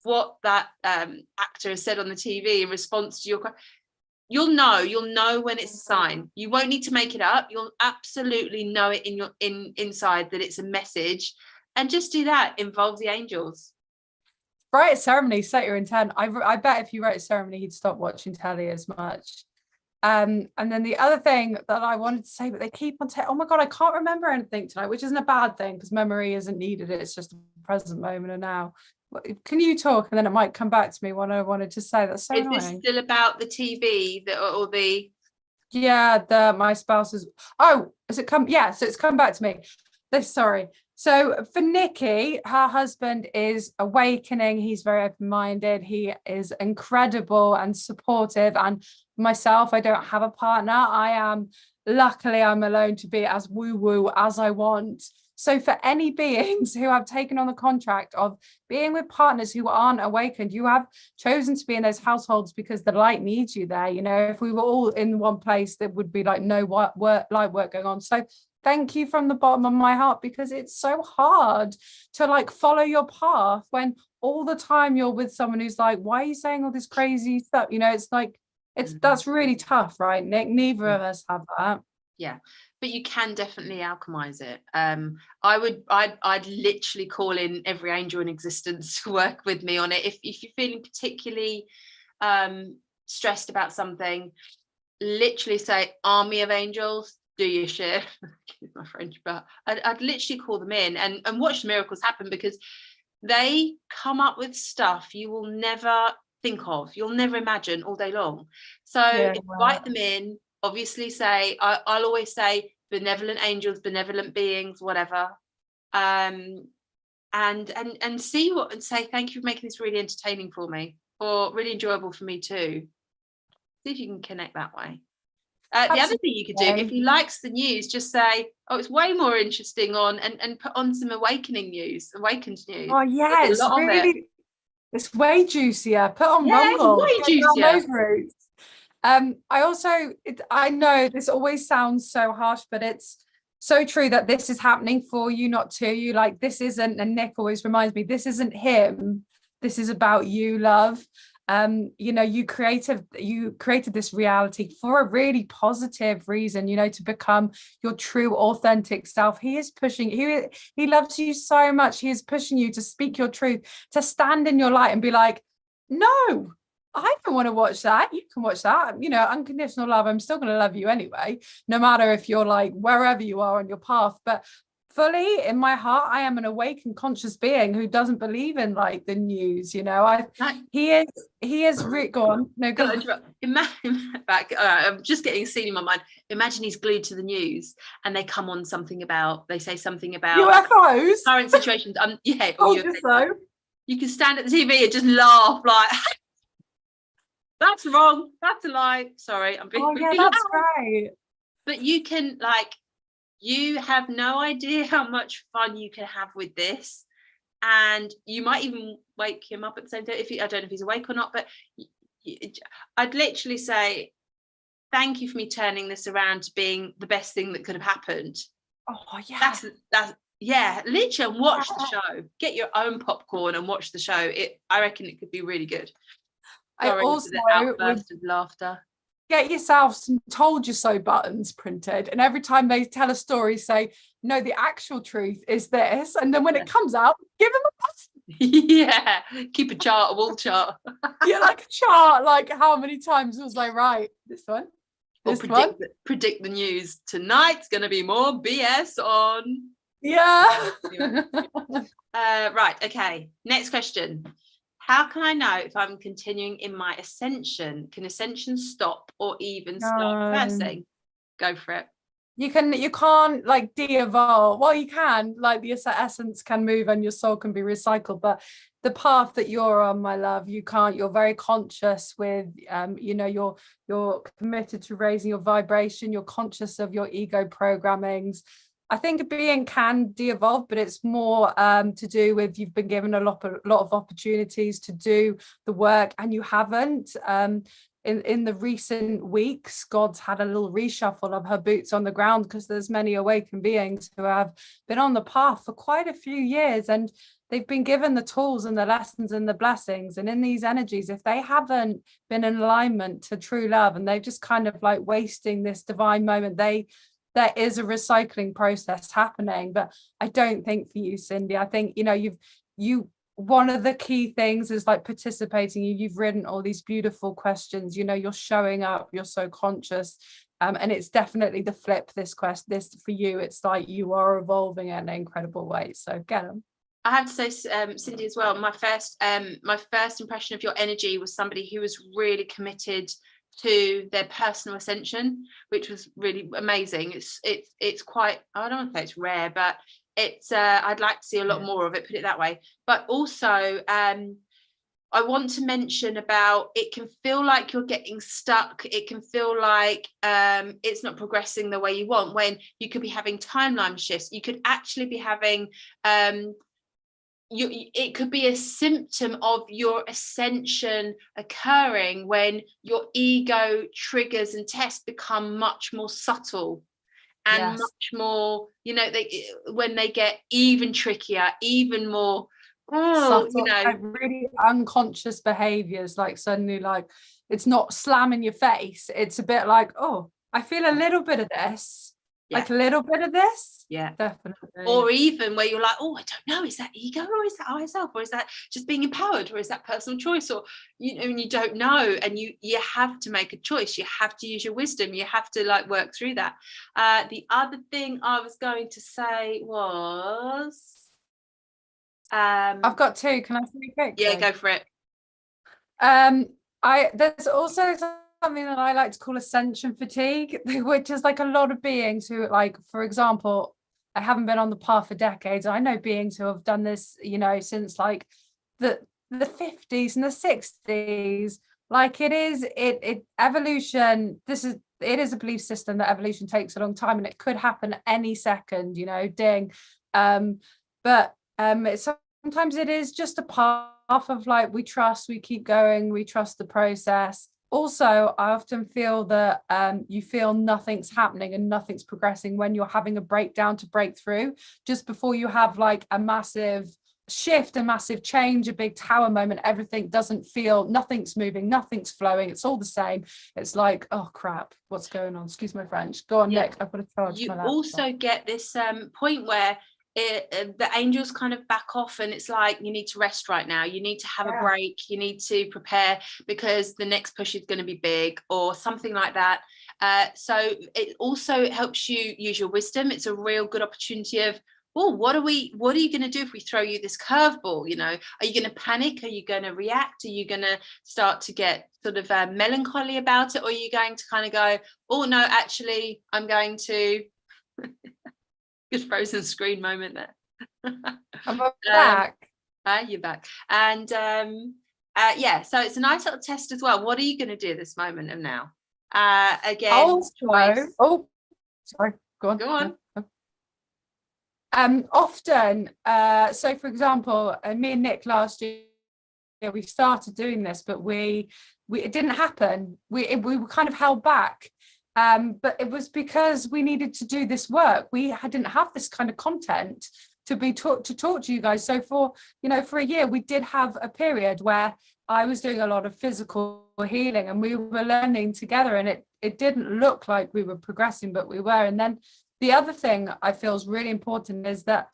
[SPEAKER 1] what that actor has said on the TV in response to your question, you'll know when it's a sign. You won't need to make it up. You'll absolutely know it inside that it's a message. And just do that. Involve the angels.
[SPEAKER 2] Write a ceremony, set your intent. I bet if you wrote a ceremony, he'd stop watching telly as much. And then the other thing that I wanted to say, but they keep on saying, oh my God, I can't remember anything tonight, which isn't a bad thing, because memory isn't needed. It's just a present moment and now. Can you talk, and then it might come back to me what I wanted to say? That's so annoying.
[SPEAKER 1] Is this still about the TV or the...
[SPEAKER 2] Yeah, my spouse is... Oh, has it come? Yeah, so it's come back to me. Sorry. So for Nikki, her husband is awakening. He's very open-minded. He is incredible and supportive. And myself, I don't have a partner. Luckily, I'm alone to be as woo-woo as I want. So for any beings who have taken on the contract of being with partners who aren't awakened, you have chosen to be in those households because the light needs you there. You know, if we were all in one place, there would be like no light work going on. So thank you from the bottom of my heart, because it's so hard to like follow your path when all the time you're with someone who's like, why are you saying all this crazy stuff? You know, it's like, that's really tough, right, Nick? Neither of us have that.
[SPEAKER 1] Yeah, but you can definitely alchemize it. I'd literally call in every angel in existence to work with me on it. If you're feeling particularly stressed about something, literally say, army of angels, do your shit. Excuse my French, but I'd literally call them in and watch the miracles happen, because they come up with stuff you will never think of, you'll never imagine all day long. So invite them in. Obviously say, I'll always say benevolent angels, benevolent beings, whatever, and see what, and say thank you for making this really entertaining for me, or really enjoyable for me too. See if you can connect that way. The other thing you could do, if he likes the news, just say, oh, it's way more interesting on, and put on some awakened news.
[SPEAKER 2] Oh yeah, it's way juicier. Put on Rumble.
[SPEAKER 1] It's way juicier.
[SPEAKER 2] I know this always sounds so harsh, but it's so true that this is happening for you, not to you. Like, this isn't, and Nick always reminds me, this isn't him. This is about you, love. You know, you created this reality for a really positive reason, you know, to become your true authentic self. He is pushing, he loves you so much. He is pushing you to speak your truth, to stand in your light and be like, no, I don't want to watch that. You can watch that. You know, unconditional love. I'm still going to love you anyway, no matter if you're like wherever you are on your path. But fully in my heart, I am an awake and conscious being who doesn't believe in like the news, you know. He is go on. No, go on.
[SPEAKER 1] Imagine back. I'm just getting a scene in my mind. Imagine he's glued to the news and they come on they say something about
[SPEAKER 2] UFOs,
[SPEAKER 1] current situations. Yeah, or
[SPEAKER 2] UFO.
[SPEAKER 1] You can stand at the TV and just laugh like, that's wrong, that's a lie. Sorry, I'm being
[SPEAKER 2] really that's great.
[SPEAKER 1] But you can you have no idea how much fun you can have with this, and you might even wake him up at the same time. I don't know if he's awake or not, but I'd literally say thank you for me turning this around to being the best thing that could have happened.
[SPEAKER 2] Oh yeah,
[SPEAKER 1] that's yeah, literally, and watch the show. Get your own popcorn and watch the show. I reckon it could be really good. Sorry,
[SPEAKER 2] I also
[SPEAKER 1] for the outburst of laughter.
[SPEAKER 2] Get yourself some told you so buttons printed, and every time they tell a story, say, no, the actual truth is this, and then when it comes out, give them a button.
[SPEAKER 1] Yeah, keep a wall chart.
[SPEAKER 2] Yeah, like a chart, like how many times was I right? This one.
[SPEAKER 1] Or predict the news. Tonight's gonna be more BS on.
[SPEAKER 2] Yeah.
[SPEAKER 1] Right, okay. Next question. How can I know if I'm continuing in my ascension? Can ascension stop or even start reversing? Go for it.
[SPEAKER 2] You can't like de-evolve. Well, you can, like the essence can move and your soul can be recycled, but the path that you're on, my love, you can't. You're very conscious with you know, you're committed to raising your vibration, you're conscious of your ego programmings. I think a being can de-evolve, but it's more to do with you've been given a lot of opportunities to do the work and you haven't. In the recent weeks, God's had a little reshuffle of her boots on the ground because there's many awakened beings who have been on the path for quite a few years, and they've been given the tools and the lessons and the blessings. And in these energies, if they haven't been in alignment to true love and they're just kind of like wasting this divine moment, there is a recycling process happening. But I don't think for you, Cindy, I think, you know, you one of the key things is like participating. You've written all these beautiful questions, you know, you're showing up, you're so conscious, and it's definitely the flip. This for you, it's like you are evolving in an incredible way. So get them.
[SPEAKER 1] I have to say, Cindy, as well, my first impression of your energy was somebody who was really committed to their personal ascension, which was really amazing. It's quite, I don't want to say it's rare, but it's I'd like to see a lot more of it, put it that way. But also I want to mention about, it can feel like you're getting stuck. It can feel like it's not progressing the way you want, when you could be having timeline shifts. You could actually be having it could be a symptom of your ascension occurring when your ego triggers and tests become much more subtle and much more, you know, when they get even trickier, even more subtle, you know,
[SPEAKER 2] like really unconscious behaviors. Like suddenly, like it's not slamming your face, it's a bit like, oh, I feel a little bit of this, like a little bit of this, definitely.
[SPEAKER 1] Or even where you're like, oh, I don't know, is that ego, or is that higher self, or is that just being empowered, or is that personal choice, or you know, and you don't know, and you have to make a choice. You have to use your wisdom. You have to like work through that. The other thing I was going to say was
[SPEAKER 2] I've got two. Can I say quick?
[SPEAKER 1] Yeah, go for it.
[SPEAKER 2] There's also something that I like to call ascension fatigue, which is like a lot of beings who, like, for example, I haven't been on the path for decades. I know beings who have done this, you know, since like the 50s and the 60s. Like it evolution, it is a belief system that evolution takes a long time and it could happen any second, you know, ding. But sometimes it is just a path of like, we trust, we keep going, we trust the process. Also, I often feel that you feel nothing's happening and nothing's progressing when you're having a breakdown to break through, just before you have like a massive shift, a massive change, a big tower moment. Everything doesn't feel, nothing's moving, nothing's flowing, it's all the same. It's like, oh crap, what's going on? Excuse my French. Go on, Nick, I've got to charge my laptop. You
[SPEAKER 1] also get this point where the angels kind of back off, and it's like, you need to rest right now, you need to have a break, you need to prepare because the next push is going to be big, or something like that. So it also helps you use your wisdom. It's a real good opportunity of oh, what are you going to do if we throw you this curveball? You know, are you going to panic? Are you going to react? Are you going to start to get sort of melancholy about it? Or are you going to kind of go, oh no, actually, I'm going to good frozen screen moment there.
[SPEAKER 2] I'm back.
[SPEAKER 1] You're back. And yeah, so it's a nice little test as well. What are you going to do this moment of now? Again,
[SPEAKER 2] also, sorry, go
[SPEAKER 1] on.
[SPEAKER 2] Often, so for example, me and Nick last year, we started doing this, but it didn't happen. We were kind of held back. But it was because we needed to do this work. We didn't have this kind of content to talk to you guys. So for a year, we did have a period where I was doing a lot of physical healing and we were learning together, and it didn't look like we were progressing, but we were. And then the other thing I feel is really important is that,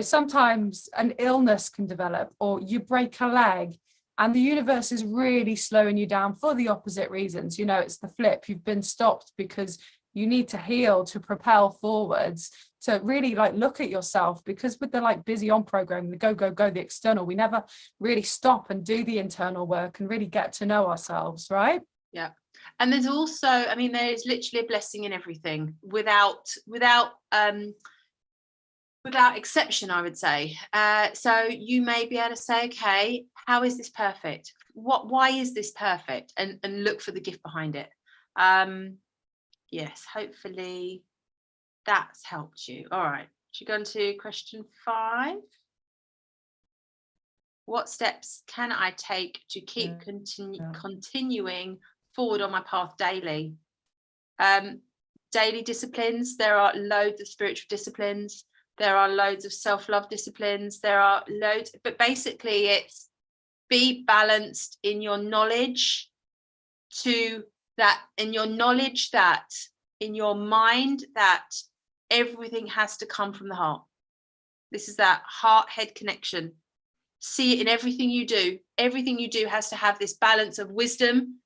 [SPEAKER 2] sometimes an illness can develop, or you break a leg, and the universe is really slowing you down for the opposite reasons. It's the flip. You've been stopped because you need to heal to propel forwards. So really look at yourself, because with the busy on program, the go, the external, we never really stop and do the internal work and really get to know ourselves, right?
[SPEAKER 1] Yeah. And there's also, there is literally a blessing in everything without exception, I would say. So you may be able to say, okay, how is this perfect? Why is this perfect? And look for the gift behind it. Yes, hopefully that's helped you. All right, should we go on to question 5? What steps can I take to keep continuing forward on my path daily? Daily disciplines. There are loads of spiritual disciplines. There are loads of self-love disciplines. There are loads, but basically it's be balanced in your knowledge that in your mind, that everything has to come from the heart. This is that heart-head connection. See it in everything you do. Everything you do has to have this balance of wisdom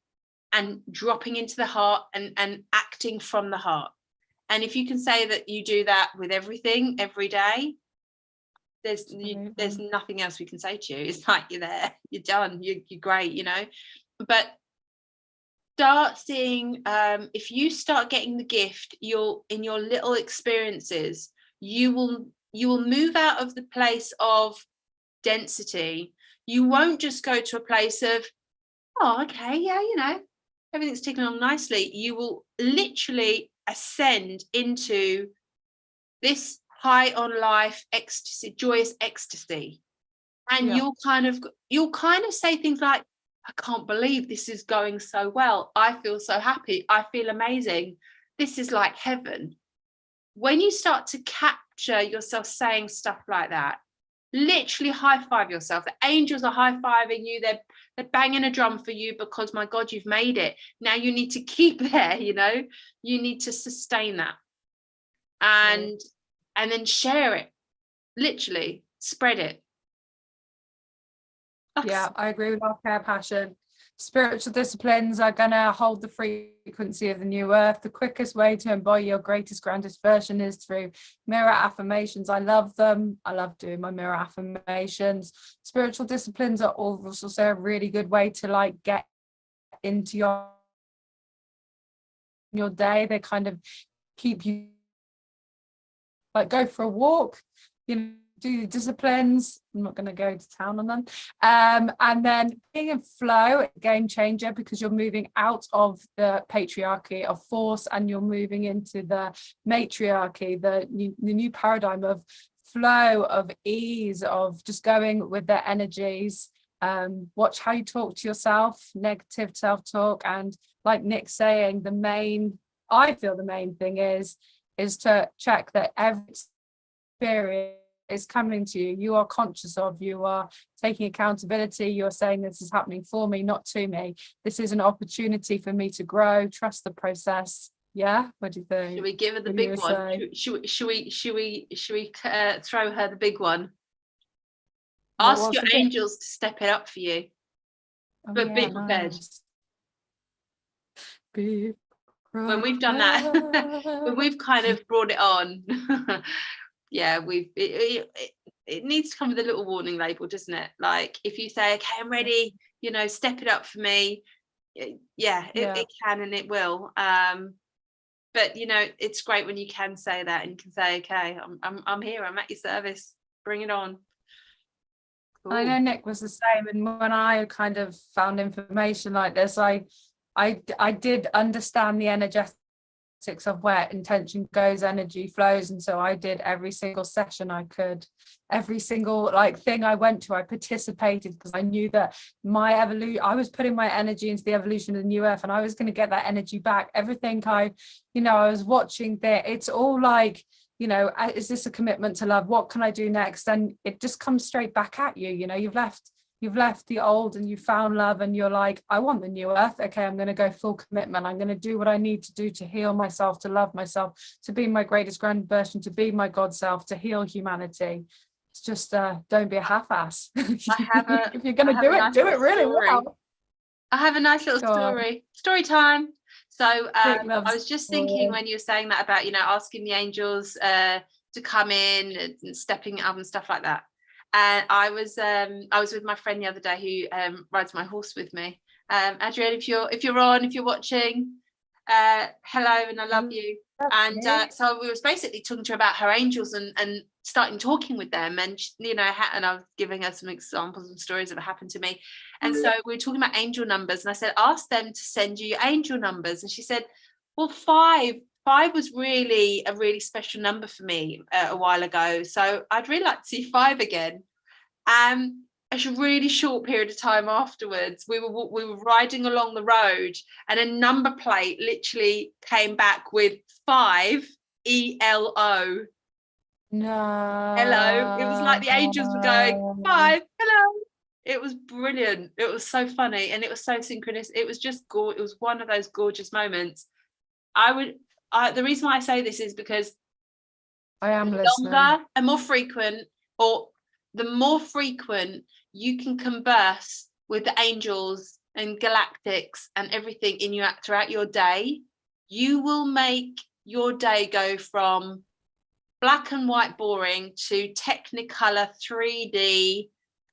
[SPEAKER 1] and dropping into the heart and acting from the heart. And if you can say that you do that with everything every day, there's nothing else we can say to you. It's like you're there, you're done, you're great, But start seeing, if you start getting the gift, in your little experiences, you will move out of the place of density. You won't just go to a place of, oh, okay, yeah, everything's ticking along nicely. You will literally ascend into this high on life ecstasy, joyous ecstasy. And you'll kind of say things like, I can't believe this is going so well. I feel so happy. I feel amazing. This is like heaven. When you start to capture yourself saying stuff like that, literally high five yourself. The angels are high fiving you. They're banging a drum for you, because my God, you've made it. Now you need to keep there, you need to sustain that. And then share it, literally spread it.
[SPEAKER 2] Yeah, I agree with Archeia passion. Spiritual disciplines are going to hold the frequency of the new earth. The quickest way to embody your greatest, grandest version is through mirror affirmations. I love them. I love doing my mirror affirmations. Spiritual disciplines are also a really good way to get into your day. They kind of keep you go for a walk, do the disciplines. I'm not going to go to town on them. And then being in flow, game changer, because you're moving out of the patriarchy of force and you're moving into the matriarchy, the new paradigm of flow, of ease, of just going with the energies. Watch how you talk to yourself, negative self-talk. And like Nick's saying, I feel the main thing is to check that every experience is coming to you, you are conscious of, you are taking accountability, you're saying this is happening for me, not to me. This is an opportunity for me to grow, trust the process. Yeah, what do you think?
[SPEAKER 1] Should we give her the big one? Should we throw her the big one? Ask your angels to step it up for you. But be prepared. When we've done that, when we've kind of brought it on, yeah, it needs to come with a little warning label, doesn't it? Like if you say, okay, I'm ready, you know, step it up for me. Yeah, it can and it will. But you know, it's great when you can say that and you can say, okay, I'm here, I'm at your service, bring it on. Cool.
[SPEAKER 2] I know Nick was the same, and when I kind of found information like this, I did understand the energetics of where intention goes, energy flows, and so I did every single session I could, every single like thing I went to, I participated because I knew that my evolution, I was putting my energy into the evolution of the new earth, and I was going to get that energy back. Everything I was watching there, it's all like, you know, is this a commitment to love? What can I do next? And it just comes straight back at you. You know, you've left the old and you found love, and you're like, I want the new earth. Okay, I'm going to go full commitment. I'm going to do what I need to do to heal myself, to love myself, to be my greatest grand version, to be my God self, to heal humanity. It's just don't be a half-ass. If you're going to do it really well.
[SPEAKER 1] I have a nice little story time. So I was just thinking when you were saying that about, you know, asking the angels to come in and stepping it up and stuff like that. And I was with my friend the other day who rides my horse with me. Adrienne, if you're watching, hello and I love you. And so we was basically talking to her about her angels and starting talking with them, and you know, and I was giving her some examples and stories that have happened to me. And so we were talking about angel numbers, and I said, ask them to send you your angel numbers. And she said, well, five was really a really special number for me a while ago, so I'd really like to see 5 again. A really short period of time afterwards, we were riding along the road, and a number plate literally came back with 5 ELO.
[SPEAKER 2] No.
[SPEAKER 1] Hello. It was like the angels were going 5. Hello. It was brilliant. It was so funny, and it was so synchronous. It was just it was one of those gorgeous moments. The reason why I say this is because
[SPEAKER 2] I am
[SPEAKER 1] longer and more frequent, or the more frequent you can converse with the angels and galactics and everything in you throughout your day, you will make your day go from black and white boring to technicolor 3D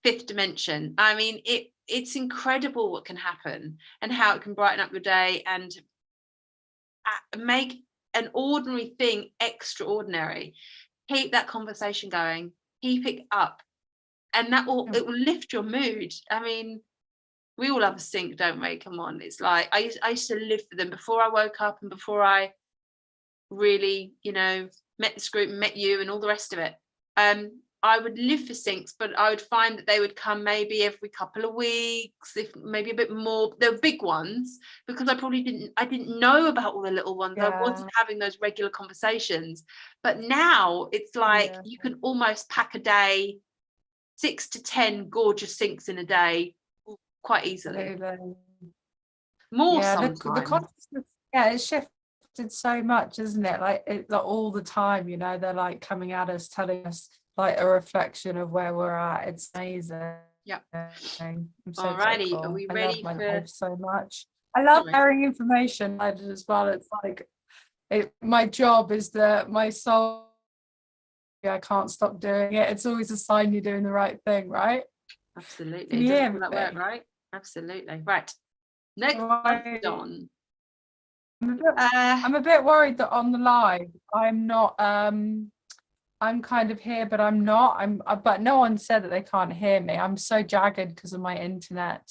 [SPEAKER 1] 5th dimension. I mean, it's incredible what can happen and how it can brighten up your day and make an ordinary thing extraordinary. Keep that conversation going, keep it up, and it will lift your mood. I mean, we all have a sync, don't we? Come on, it's like I used to live for them before I woke up and before I really, you know, met this group and met you and all the rest of it. I would live for syncs, but I would find that they would come maybe every couple of weeks, if maybe a bit more. They were big ones because I didn't know about all the little ones. I wasn't having those regular conversations. But now it's like you can almost pack a day, 6 to 10 gorgeous syncs in a day quite easily. More sometimes.
[SPEAKER 2] The consciousness, it's shifted so much, isn't it? Like all the time, you know, they're like coming at us, telling us like a reflection of where we're at. It's amazing.
[SPEAKER 1] Yeah.
[SPEAKER 2] I'm so
[SPEAKER 1] Alrighty,
[SPEAKER 2] grateful.
[SPEAKER 1] are we
[SPEAKER 2] I
[SPEAKER 1] ready
[SPEAKER 2] love my
[SPEAKER 1] for
[SPEAKER 2] life so much. I love sharing information as well. It's like my job is that my soul, I can't stop doing it. It's always a sign you're doing the right thing, right?
[SPEAKER 1] Absolutely. Yeah, that work, right? Absolutely. Right. Next question.
[SPEAKER 2] I'm a bit worried that on the live I'm not I'm kind of here, but I'm not. But no one said that they can't hear me. I'm so jagged because of my internet.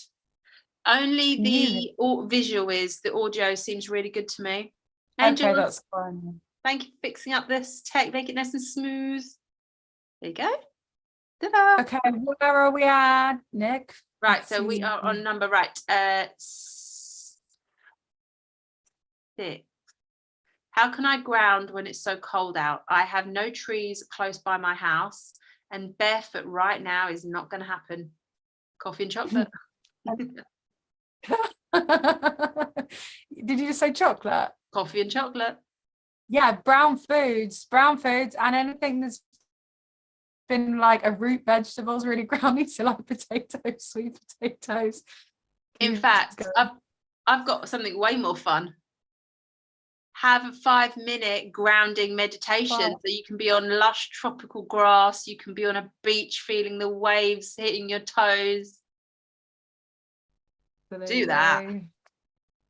[SPEAKER 1] Only the visual is. The audio seems really good to me.
[SPEAKER 2] Angels, okay, that's fine.
[SPEAKER 1] Thank you for fixing up this tech, make it nice and smooth. There you go. Ta-da.
[SPEAKER 2] Okay, where are we at, Nick?
[SPEAKER 1] Right, so we are on number 6. How can I ground when it's so cold out? I have no trees close by my house, and barefoot right now is not going to happen. Coffee and chocolate.
[SPEAKER 2] Did you just say chocolate?
[SPEAKER 1] Coffee and chocolate.
[SPEAKER 2] Yeah, brown foods, and anything that's been like a root vegetables, really groundy, so like potatoes, sweet potatoes.
[SPEAKER 1] In fact, I've got something way more fun. have a 5-minute grounding meditation.
[SPEAKER 2] Wow.
[SPEAKER 1] So you can be on lush tropical grass, you can be on a beach feeling the waves hitting your toes. Do that.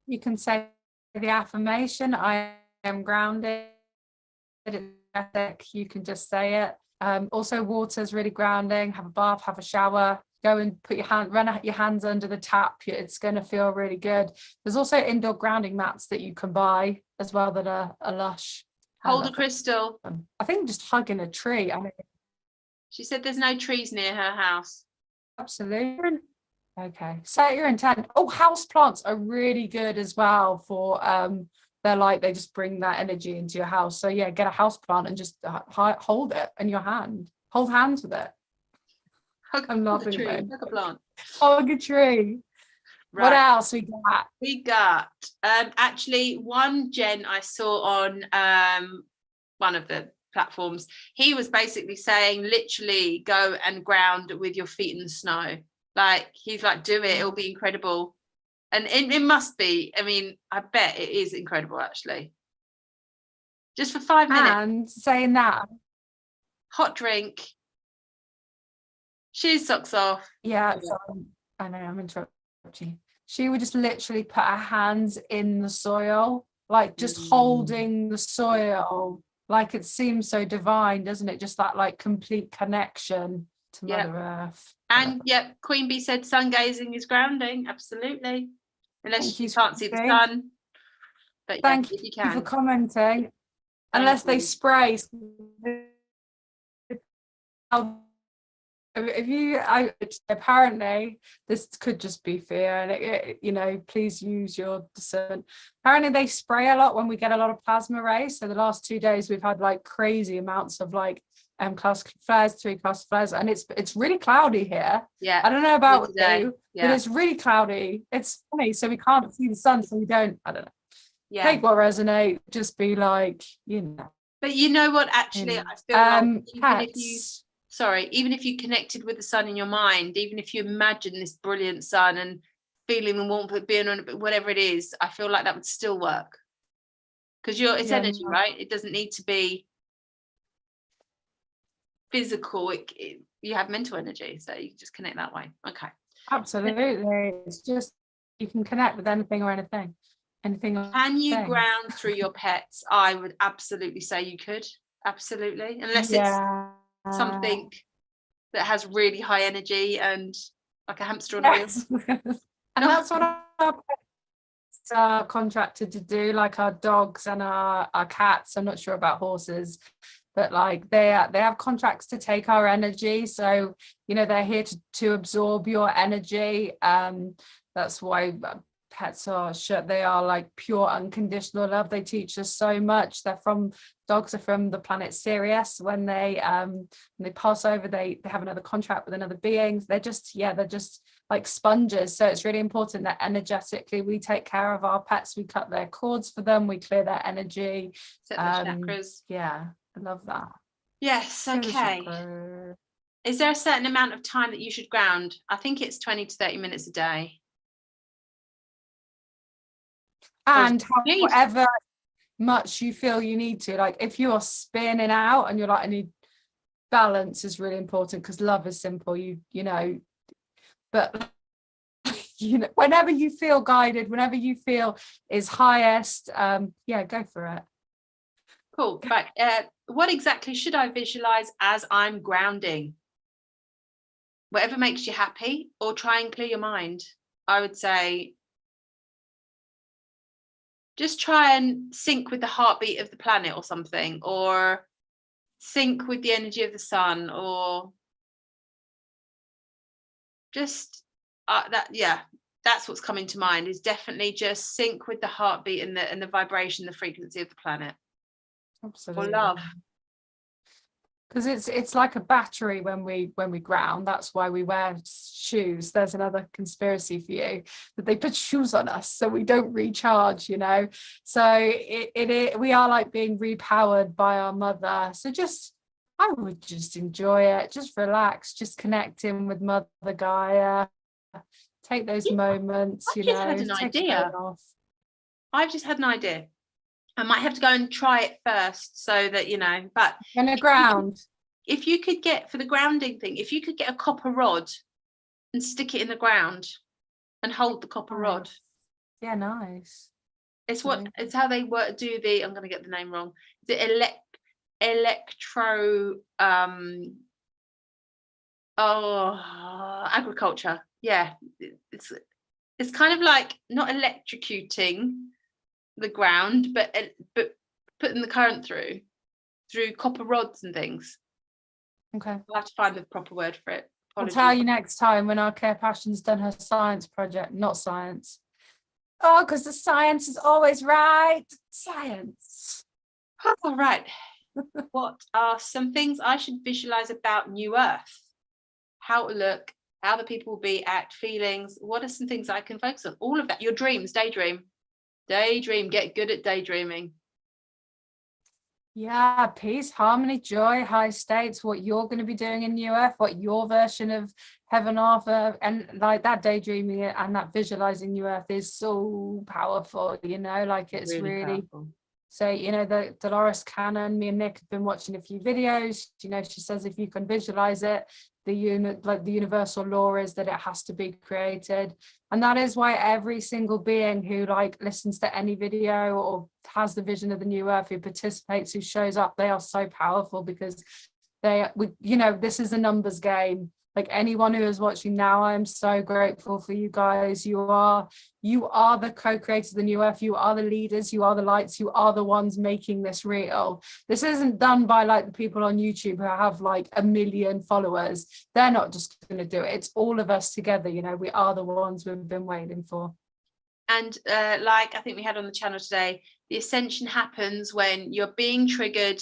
[SPEAKER 2] You can say the affirmation, I am grounded. You can just say it. Also, water is really grounding. Have a bath, have a shower, go and put run your hands under the tap. It's going to feel really good. There's also indoor grounding mats that you can buy as well that are lush.
[SPEAKER 1] Hold a crystal.
[SPEAKER 2] I think just hugging a tree. I mean,
[SPEAKER 1] she said there's no trees near her house.
[SPEAKER 2] Absolutely. Okay, set your intent. Oh, house plants are really good as well for they just bring that energy into your house. So yeah, get a house plant and just hold it in your hand. Hold hands with it. I'm laughing.
[SPEAKER 1] Hug a plant.
[SPEAKER 2] Hug a tree. Right. What else we got?
[SPEAKER 1] We got actually one Jen I saw on one of the platforms. He was basically saying literally go and ground with your feet in the snow. Like he's like, do it, it'll be incredible. And it must be. I mean, I bet it is incredible actually. Just for 5 minutes.
[SPEAKER 2] And saying that.
[SPEAKER 1] Hot drink. Shoes, socks off.
[SPEAKER 2] Yeah, I know I'm interrupting. She would just literally put her hands in the soil, like just holding the soil. Like it seems so divine, doesn't it? Just that like complete connection to Mother Earth.
[SPEAKER 1] And Queen Bee said sun gazing is grounding. Absolutely. Unless you can't see the sun. But
[SPEAKER 2] thank you for commenting. Unless they spray. Apparently this could just be fear, and please use your discernment. Apparently they spray a lot when we get a lot of plasma rays. So the last 2 days we've had like crazy amounts of like class flares, 3 class flares, and it's really cloudy here. I don't know about you, but it's really cloudy. It's funny, so we can't see the sun, so we don't, I don't know, take what resonate, just be like,
[SPEAKER 1] but you know what, actually, I feel like even if you connected with the sun in your mind, even if you imagine this brilliant sun and feeling the warmth of being on it, whatever it is, I feel like that would still work, because it's energy, right? It doesn't need to be physical. You have mental energy, so you can just connect that way. Okay,
[SPEAKER 2] absolutely. It's just you can connect with anything or anything.
[SPEAKER 1] Can you ground through your pets? I would absolutely say you could, absolutely, unless it's something that has really high energy and like a hamster on a wheel.
[SPEAKER 2] And that's what our pets are contracted to do, like our dogs and our cats. I'm not sure about horses, but like they have contracts to take our energy, so they're here to absorb your energy. That's why pets they are like pure unconditional love. They teach us so much. Dogs are from the planet Sirius. When they pass over, they have another contract with another being. They're just like sponges. So it's really important that energetically we take care of our pets. We cut their cords for them, we clear their energy,
[SPEAKER 1] set the chakras.
[SPEAKER 2] I love that.
[SPEAKER 1] Yes. Okay, is there a certain amount of time that you should ground? I think it's 20 to 30 minutes a day.
[SPEAKER 2] And however much you feel you need to, like if you are spinning out and you're like, I need balance, is really important, because love is simple, but whenever you feel guided, whenever you feel is highest, go for it.
[SPEAKER 1] Cool. Right. What exactly should I visualize as I'm grounding? Whatever makes you happy, or try and clear your mind. I would say just try and sync with the heartbeat of the planet or something, or sync with the energy of the sun, or just that's what's coming to mind, is definitely just sync with the heartbeat and the vibration, the frequency of the planet.
[SPEAKER 2] Absolutely.
[SPEAKER 1] Or love.
[SPEAKER 2] Because it's like a battery when we ground. That's why we wear shoes. There's another conspiracy for you, that they put shoes on us so we don't recharge, so we are like being repowered by our mother. So I would just enjoy it, just relax, just connect in with Mother Gaia, take those moments.
[SPEAKER 1] I've just had an idea. I might have to go and try it first so that, you know, but
[SPEAKER 2] on the ground.
[SPEAKER 1] If you could get, for the grounding thing, if you could get a copper rod and stick it in the ground and hold the copper rod.
[SPEAKER 2] Yeah, nice.
[SPEAKER 1] It's how they do the, I'm going to get the name wrong, the electro agriculture. Yeah, it's kind of like not electrocuting the ground, but putting the current through copper rods and things.
[SPEAKER 2] Okay,
[SPEAKER 1] I'll have to find the proper word for it. Apologies.
[SPEAKER 2] I'll tell you next time when Archeia Passion's done her science project. Not science. Oh, because the science is always right. Science.
[SPEAKER 1] All right. What are some things I should visualize about New Earth? How to look, how the people will be, act, feelings. What are some things I can focus on? All of that. Your dreams, daydream, get good at daydreaming.
[SPEAKER 2] Yeah, peace, harmony, joy, high states, what you're going to be doing in New Earth, what your version of heaven offer, and like that daydreaming and that visualizing New Earth is so powerful, you know, like it's really powerful. So, you know, the Dolores Cannon, me and Nick have been watching a few videos, you know, she says if you can visualize it, the universal law is that it has to be created. And that is why every single being who like listens to any video or has the vision of the New Earth, who participates, who shows up, they are so powerful because you know, this is a numbers game. Like anyone who is watching now, I am so grateful for you guys. You are the co-creators of the New Earth. You are the leaders. You are the lights. You are the ones making this real. This isn't done by like the people on YouTube who have like 1 million followers. They're not just going to do it. It's all of us together. You know, we are the ones we've been waiting for. And
[SPEAKER 1] like I think we had on the channel today, the ascension happens when you're being triggered,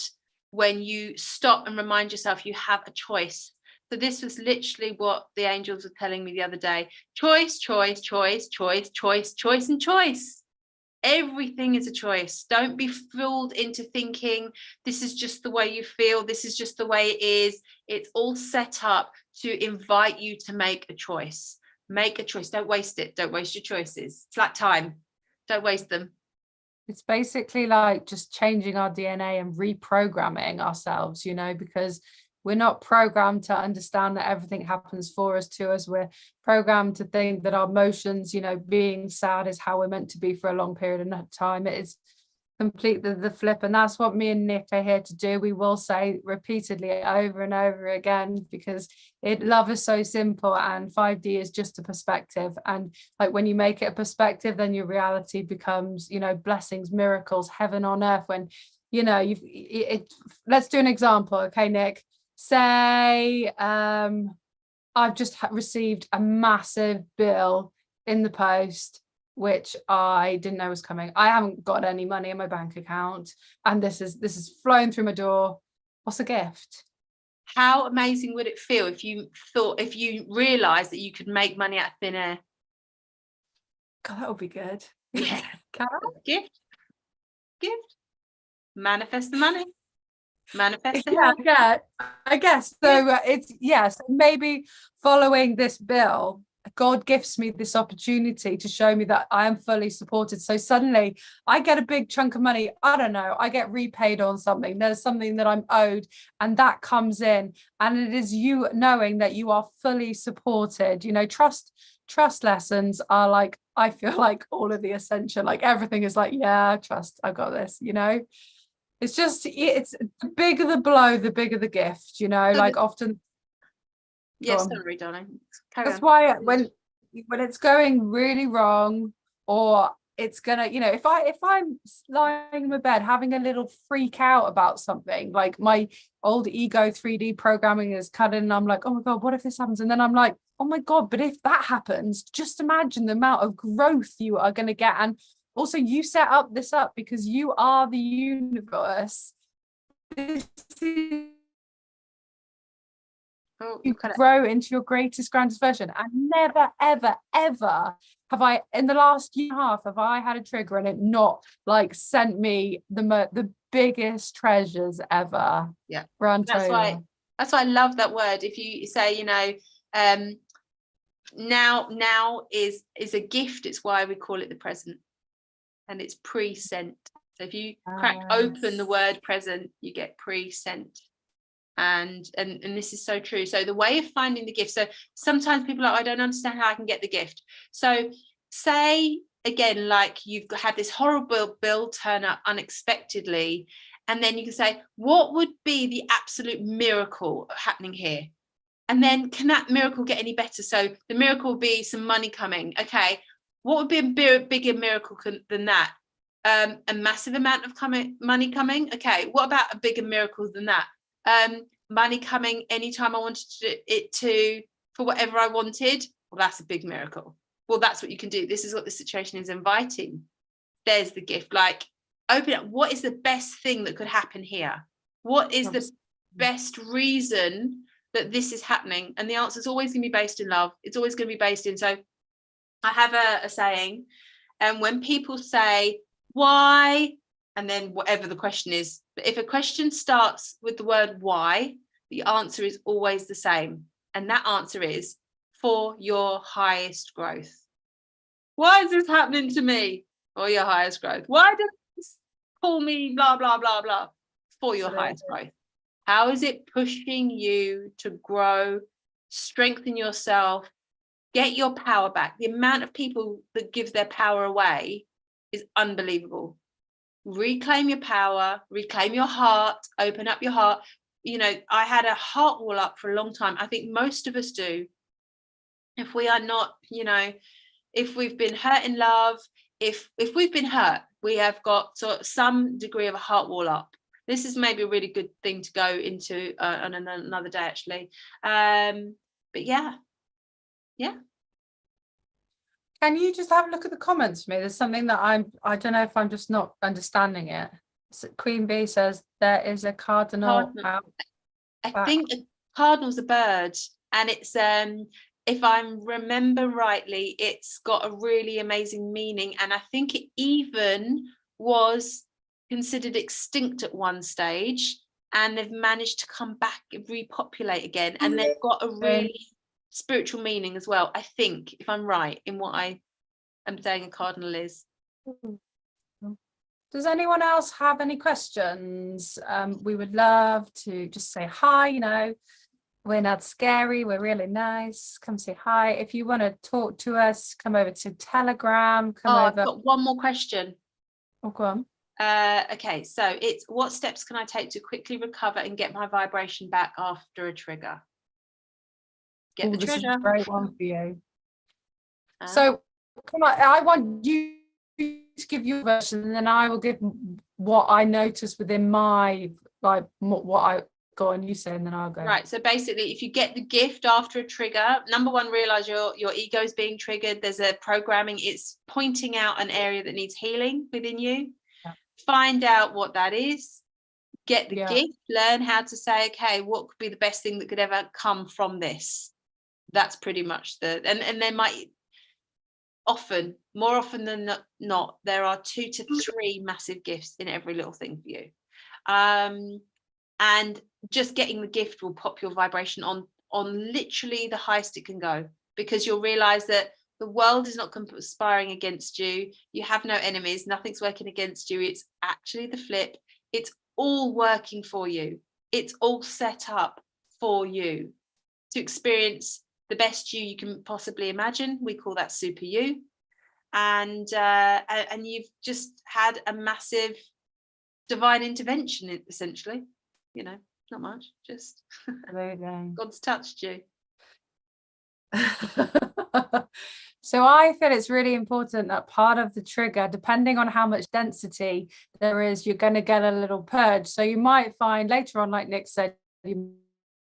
[SPEAKER 1] when you stop and remind yourself you have a choice. So this was literally what the angels were telling me the other day. Choice, choice, choice, choice, choice, choice, and choice. Everything is a choice. Don't be fooled into thinking this is just the way you feel. This is just the way it is. It's all set up to invite you to make a choice. Make a choice. Don't waste it. Don't waste your choices. It's like time. Don't waste them.
[SPEAKER 2] It's basically like just changing our DNA and reprogramming ourselves, you know, because we're not programmed to understand that everything happens for us, to us. We're programmed to think that our emotions, you know, being sad is how we're meant to be for a long period of time. It is completely the flip. And that's what me and Nick are here to do. We will say repeatedly over and over again, because love is so simple and 5D is just a perspective. And like when you make it a perspective, then your reality becomes, you know, blessings, miracles, heaven on earth. When, you know, let's do an example. Okay, Nick. Say I've just received a massive bill in the post which I didn't know was coming. I haven't got any money in my bank account and this is flowing through my door. What's a gift?
[SPEAKER 1] How amazing would it feel if you realized that you could make money out of thin air?
[SPEAKER 2] God, that would be good.
[SPEAKER 1] Yeah. Gift manifest the money. Manifest
[SPEAKER 2] I guess so. It's yes, maybe following this bill, God gifts me this opportunity to show me that I am fully supported. So suddenly I get a big chunk of money. I don't know, I get repaid on something. There's something that I'm owed and that comes in, and it is you knowing that you are fully supported. You know, trust lessons are like, I feel like all of the Ascension, like everything is like, yeah, trust, I've got this, you know. It's just, it's the bigger the blow, the bigger the gift, you know, like often.
[SPEAKER 1] Yes, sorry, darling.
[SPEAKER 2] That's why when it's going really wrong, or it's gonna, you know, if I'm lying in my bed having a little freak out about something, like my old ego 3D programming is cut in and I'm like, oh my God, what if this happens? And then I'm like, oh my God, but if that happens, just imagine the amount of growth you are going to get. And also, you set this up because you are the universe. This is, you grow into your greatest, grandest version. And never, ever, ever have I, in the last year and a half, have I had a trigger and it not like sent me the biggest treasures ever.
[SPEAKER 1] Yeah, that's why I love that word. If you say, you know, now is a gift. It's why we call it the present. And it's pre-sent. So if you crack open the word present, you get pre-sent. And this is so true. So the way of finding the gift, so sometimes people are like, I don't understand how I can get the gift. So say again, like you've had this horrible bill turn up unexpectedly, and then you can say, what would be the absolute miracle happening here? And then can that miracle get any better? So the miracle would be some money coming. Okay, what would be a bigger miracle than that? A massive amount of money coming. Okay, what about a bigger miracle than that? Money coming anytime I wanted it to, for whatever I wanted. Well, that's a big miracle. Well, that's what you can do. This is what the situation is inviting. There's the gift. Like, open up. What is the best thing that could happen here? What is the best reason that this is happening? And the answer is always going to be based in love. It's always going to be based in. So I have a saying, and when people say why, and then whatever the question is, but if a question starts with the word why, the answer is always the same. And that answer is for your highest growth. Why is this happening to me? For your highest growth. Why does this call me blah, blah, blah, blah? For your highest growth. How is it pushing you to grow, strengthen yourself, get your power back? The amount of people that give their power away is unbelievable. Reclaim your power, reclaim your heart, open up your heart. You know, I had a heart wall up for a long time. I think most of us do. If we are not, you know, if we've been hurt in love, if we've been hurt, we have got sort of some degree of a heart wall up. This is maybe a really good thing to go into on another day, actually. But yeah.
[SPEAKER 2] Can you just have a look at the comments for me? There's something that I don't know if I'm just not understanding it. So Queen Bee says there is a cardinal out.
[SPEAKER 1] I think a cardinal's a bird, and it's if I remember rightly, it's got a really amazing meaning, and I think it even was considered extinct at one stage, and they've managed to come back and repopulate again, and they've got a really spiritual meaning as well, I think, if I'm right in what I am saying a cardinal is.
[SPEAKER 2] Does anyone else have any questions? We would love to just say hi. You know, we're not scary, we're really nice. Come say hi. If you want to talk to us, come over to Telegram.
[SPEAKER 1] I've got one more question.
[SPEAKER 2] Oh, go on.
[SPEAKER 1] Okay, so it's, what steps can I take to quickly recover and get my vibration back after a trigger? Get the treasure.
[SPEAKER 2] This is a great one for you. So come on, I want you to give your version, and then I will give what I noticed within my, like, what I go on, you say, and then I'll go.
[SPEAKER 1] Right, so basically, if you get the gift after a trigger, number one, realize your ego is being triggered. There's a programming, it's pointing out an area that needs healing within you. Find out what that is, get the gift, learn how to say, okay, what could be the best thing that could ever come from this? That's pretty much and there might more often than not, there are 2 to 3 massive gifts in every little thing for you. And just getting the gift will pop your vibration on literally the highest it can go, because you'll realize that the world is not conspiring against you. You have no enemies. Nothing's working against you. It's actually the flip. It's all working for you. It's all set up for you to experience the best you can possibly imagine. We call that super you. And you've just had a massive divine intervention, essentially. You know, not much, just God's touched you.
[SPEAKER 2] So I feel it's really important that part of the trigger, depending on how much density there is, you're going to get a little purge. So you might find later on, like Nick said, you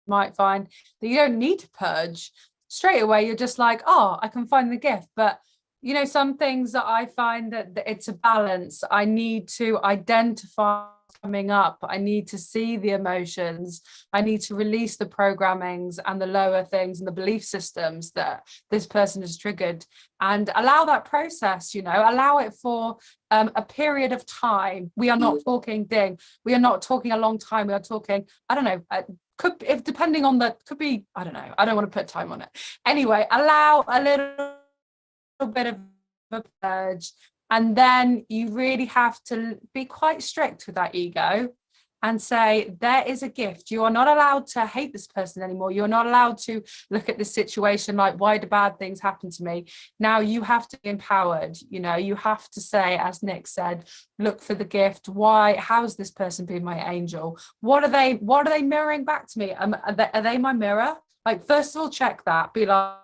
[SPEAKER 2] might find that you don't need to purge straight away. You're just like, oh, I can find the gift. But you know, some things that I find that it's a balance. I need to identify coming up. I need to see the emotions. I need to release the programmings and the lower things and the belief systems that this person has triggered, and allow that process, you know, allow it for a period of time. We are not talking we are not talking a long time. We are talking, I don't know, could, if depending on the, could be, I don't know, I don't want to put time on it. Anyway, allow a little bit of a purge, And then you really have to be quite strict with that ego and say, there is a gift. You are not allowed to hate this person anymore. You're not allowed to look at this situation like, why do bad things happen to me? Now you have to be empowered. You know, you have to say, as Nick said, look for the gift. Why? How's this person been my angel? What are they mirroring back to me? Are they my mirror? Like, first of all, check that. Be like,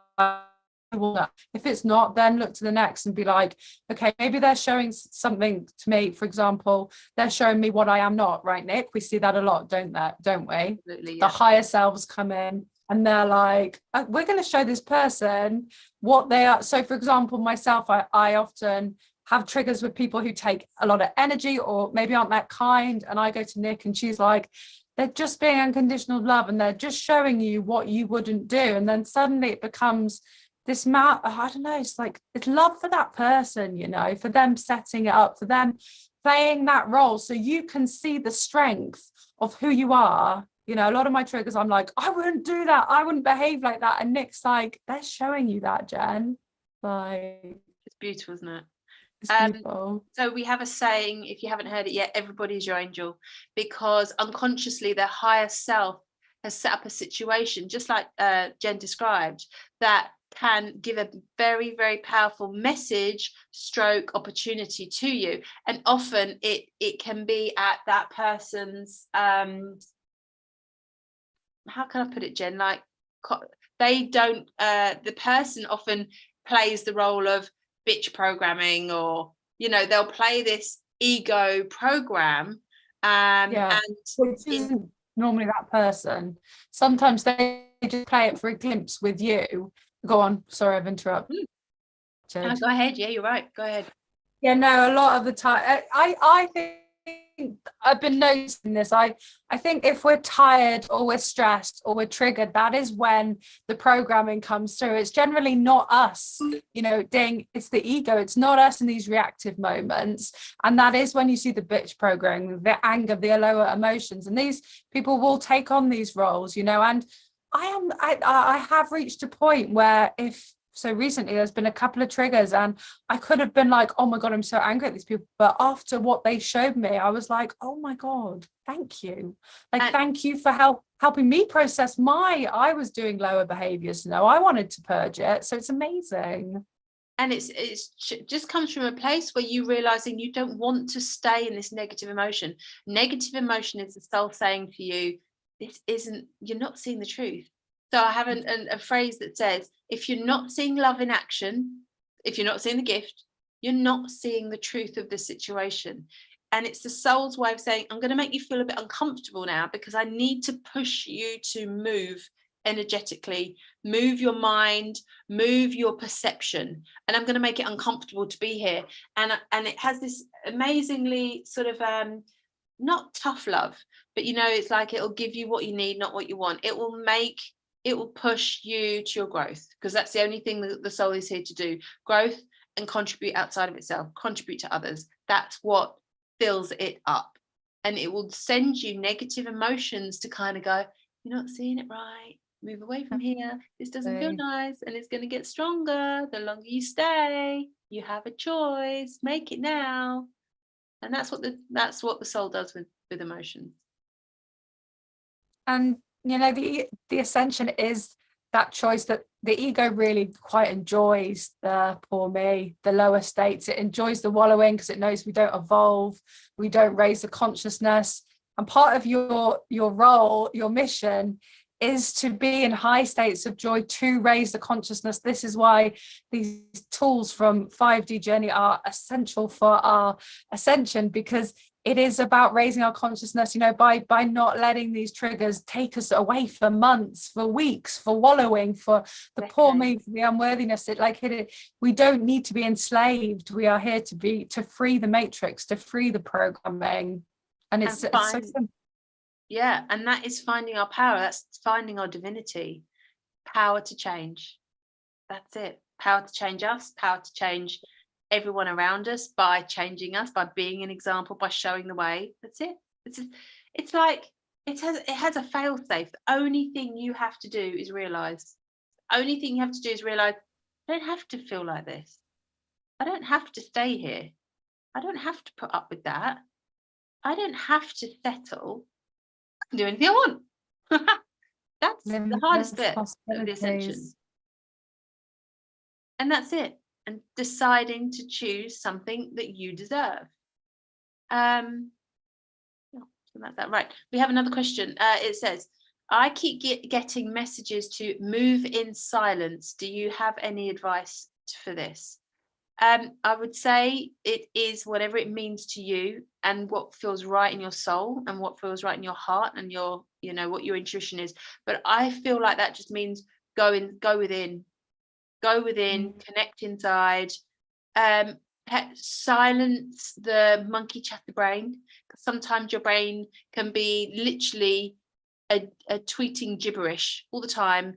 [SPEAKER 2] if it's not, then look to the next and be like, okay, maybe they're showing something to me. For example, they're showing me what I am not, right, Nick? We see that a lot, don't we?
[SPEAKER 1] Absolutely,
[SPEAKER 2] yeah. The higher selves come in and they're like, we're going to show this person what they are. So for example, myself, I often have triggers with people who take a lot of energy or maybe aren't that kind, and I go to Nick and she's like, they're just being unconditional love and they're just showing you what you wouldn't do. And then suddenly it becomes this I don't know, it's like, it's love for that person, you know, for them setting it up, for them playing that role so you can see the strength of who you are. You know, a lot of my triggers, I'm like, I wouldn't do that, I wouldn't behave like that. And Nick's like, they're showing you that, Jen. Like,
[SPEAKER 1] it's beautiful, isn't it?
[SPEAKER 2] It's beautiful.
[SPEAKER 1] So we have a saying, if you haven't heard it yet, everybody is your angel, because unconsciously their higher self has set up a situation, just like Jen described, that can give a very, very powerful message stroke opportunity to you. And often it can be at that person's how can I put it, Jen, like they don't the person often plays the role of bitch programming, or you know, they'll play this ego program and
[SPEAKER 2] which isn't normally that person. Sometimes they just play it for a glimpse with you. Go on, sorry, I've interrupted.
[SPEAKER 1] No, go ahead. Yeah, you're right, go ahead.
[SPEAKER 2] Yeah, no, a lot of the time I think I've been noticing this. I think if we're tired or we're stressed or we're triggered, that is when the programming comes through. It's generally not us, you know, it's the ego. It's not us in these reactive moments. And that is when you see the bitch programming, the anger, the lower emotions. And these people will take on these roles, you know, and I have reached a point where so recently there's been a couple of triggers and I could have been like, oh my God, I'm so angry at these people. But after what they showed me, I was like, oh my God, thank you. Like, thank you for helping me process I was doing lower behaviors. No, I wanted to purge it. So it's amazing.
[SPEAKER 1] And it's just comes from a place where you realizing you don't want to stay in this negative emotion. Negative emotion is the soul saying to you, you're not seeing the truth. So I have a phrase that says, if you're not seeing love in action, if you're not seeing the gift, you're not seeing the truth of the situation. And it's the soul's way of saying, I'm going to make you feel a bit uncomfortable now because I need to push you to move energetically, move your mind, move your perception, and I'm going to make it uncomfortable to be here. And it has this amazingly sort of not tough love, but you know, it's like it'll give you what you need, not what you want. It will push you to your growth, because that's the only thing that the soul is here to do. Growth and contribute outside of itself, contribute to others. That's what fills it up. And it will send you negative emotions to kind of go, you're not seeing it right, move away from here, this doesn't feel nice, and it's going to get stronger the longer you stay. You have a choice, make it now. And that's what the soul does with emotions.
[SPEAKER 2] And you know, the ascension is that choice that the ego really quite enjoys. The poor me, the lower states, it enjoys the wallowing because it knows we don't evolve, we don't raise the consciousness. And part of your role, your mission, is to be in high states of joy, to raise the consciousness. This is why these tools from 5D Journey are essential for our ascension, because it is about raising our consciousness, you know, by not letting these triggers take us away for months, for weeks, for wallowing, for the poor me, for the unworthiness. We don't need to be enslaved. We are here to free the matrix, to free the programming. And it's so simple.
[SPEAKER 1] Yeah, and that is finding our power. That's finding our divinity. Power to change. That's it. Power to change us, power to change everyone around us by changing us, by being an example, by showing the way. That's it. It's like it has a fail safe. The only thing you have to do is realize. The only thing you have to do is realize, I don't have to feel like this. I don't have to stay here. I don't have to put up with that. I don't have to settle. I can do anything I want. That's the hardest bit of the Ascension. And that's it. And deciding to choose something that you deserve. So that's that. Right. We have another question. It says, I keep getting messages to move in silence. Do you have any advice for this? I would say it is whatever it means to you and what feels right in your soul and what feels right in your heart and your, you know, what your intuition is. But I feel like that just means go within, connect inside, silence the monkey chatter brain. Sometimes your brain can be literally a tweeting gibberish all the time.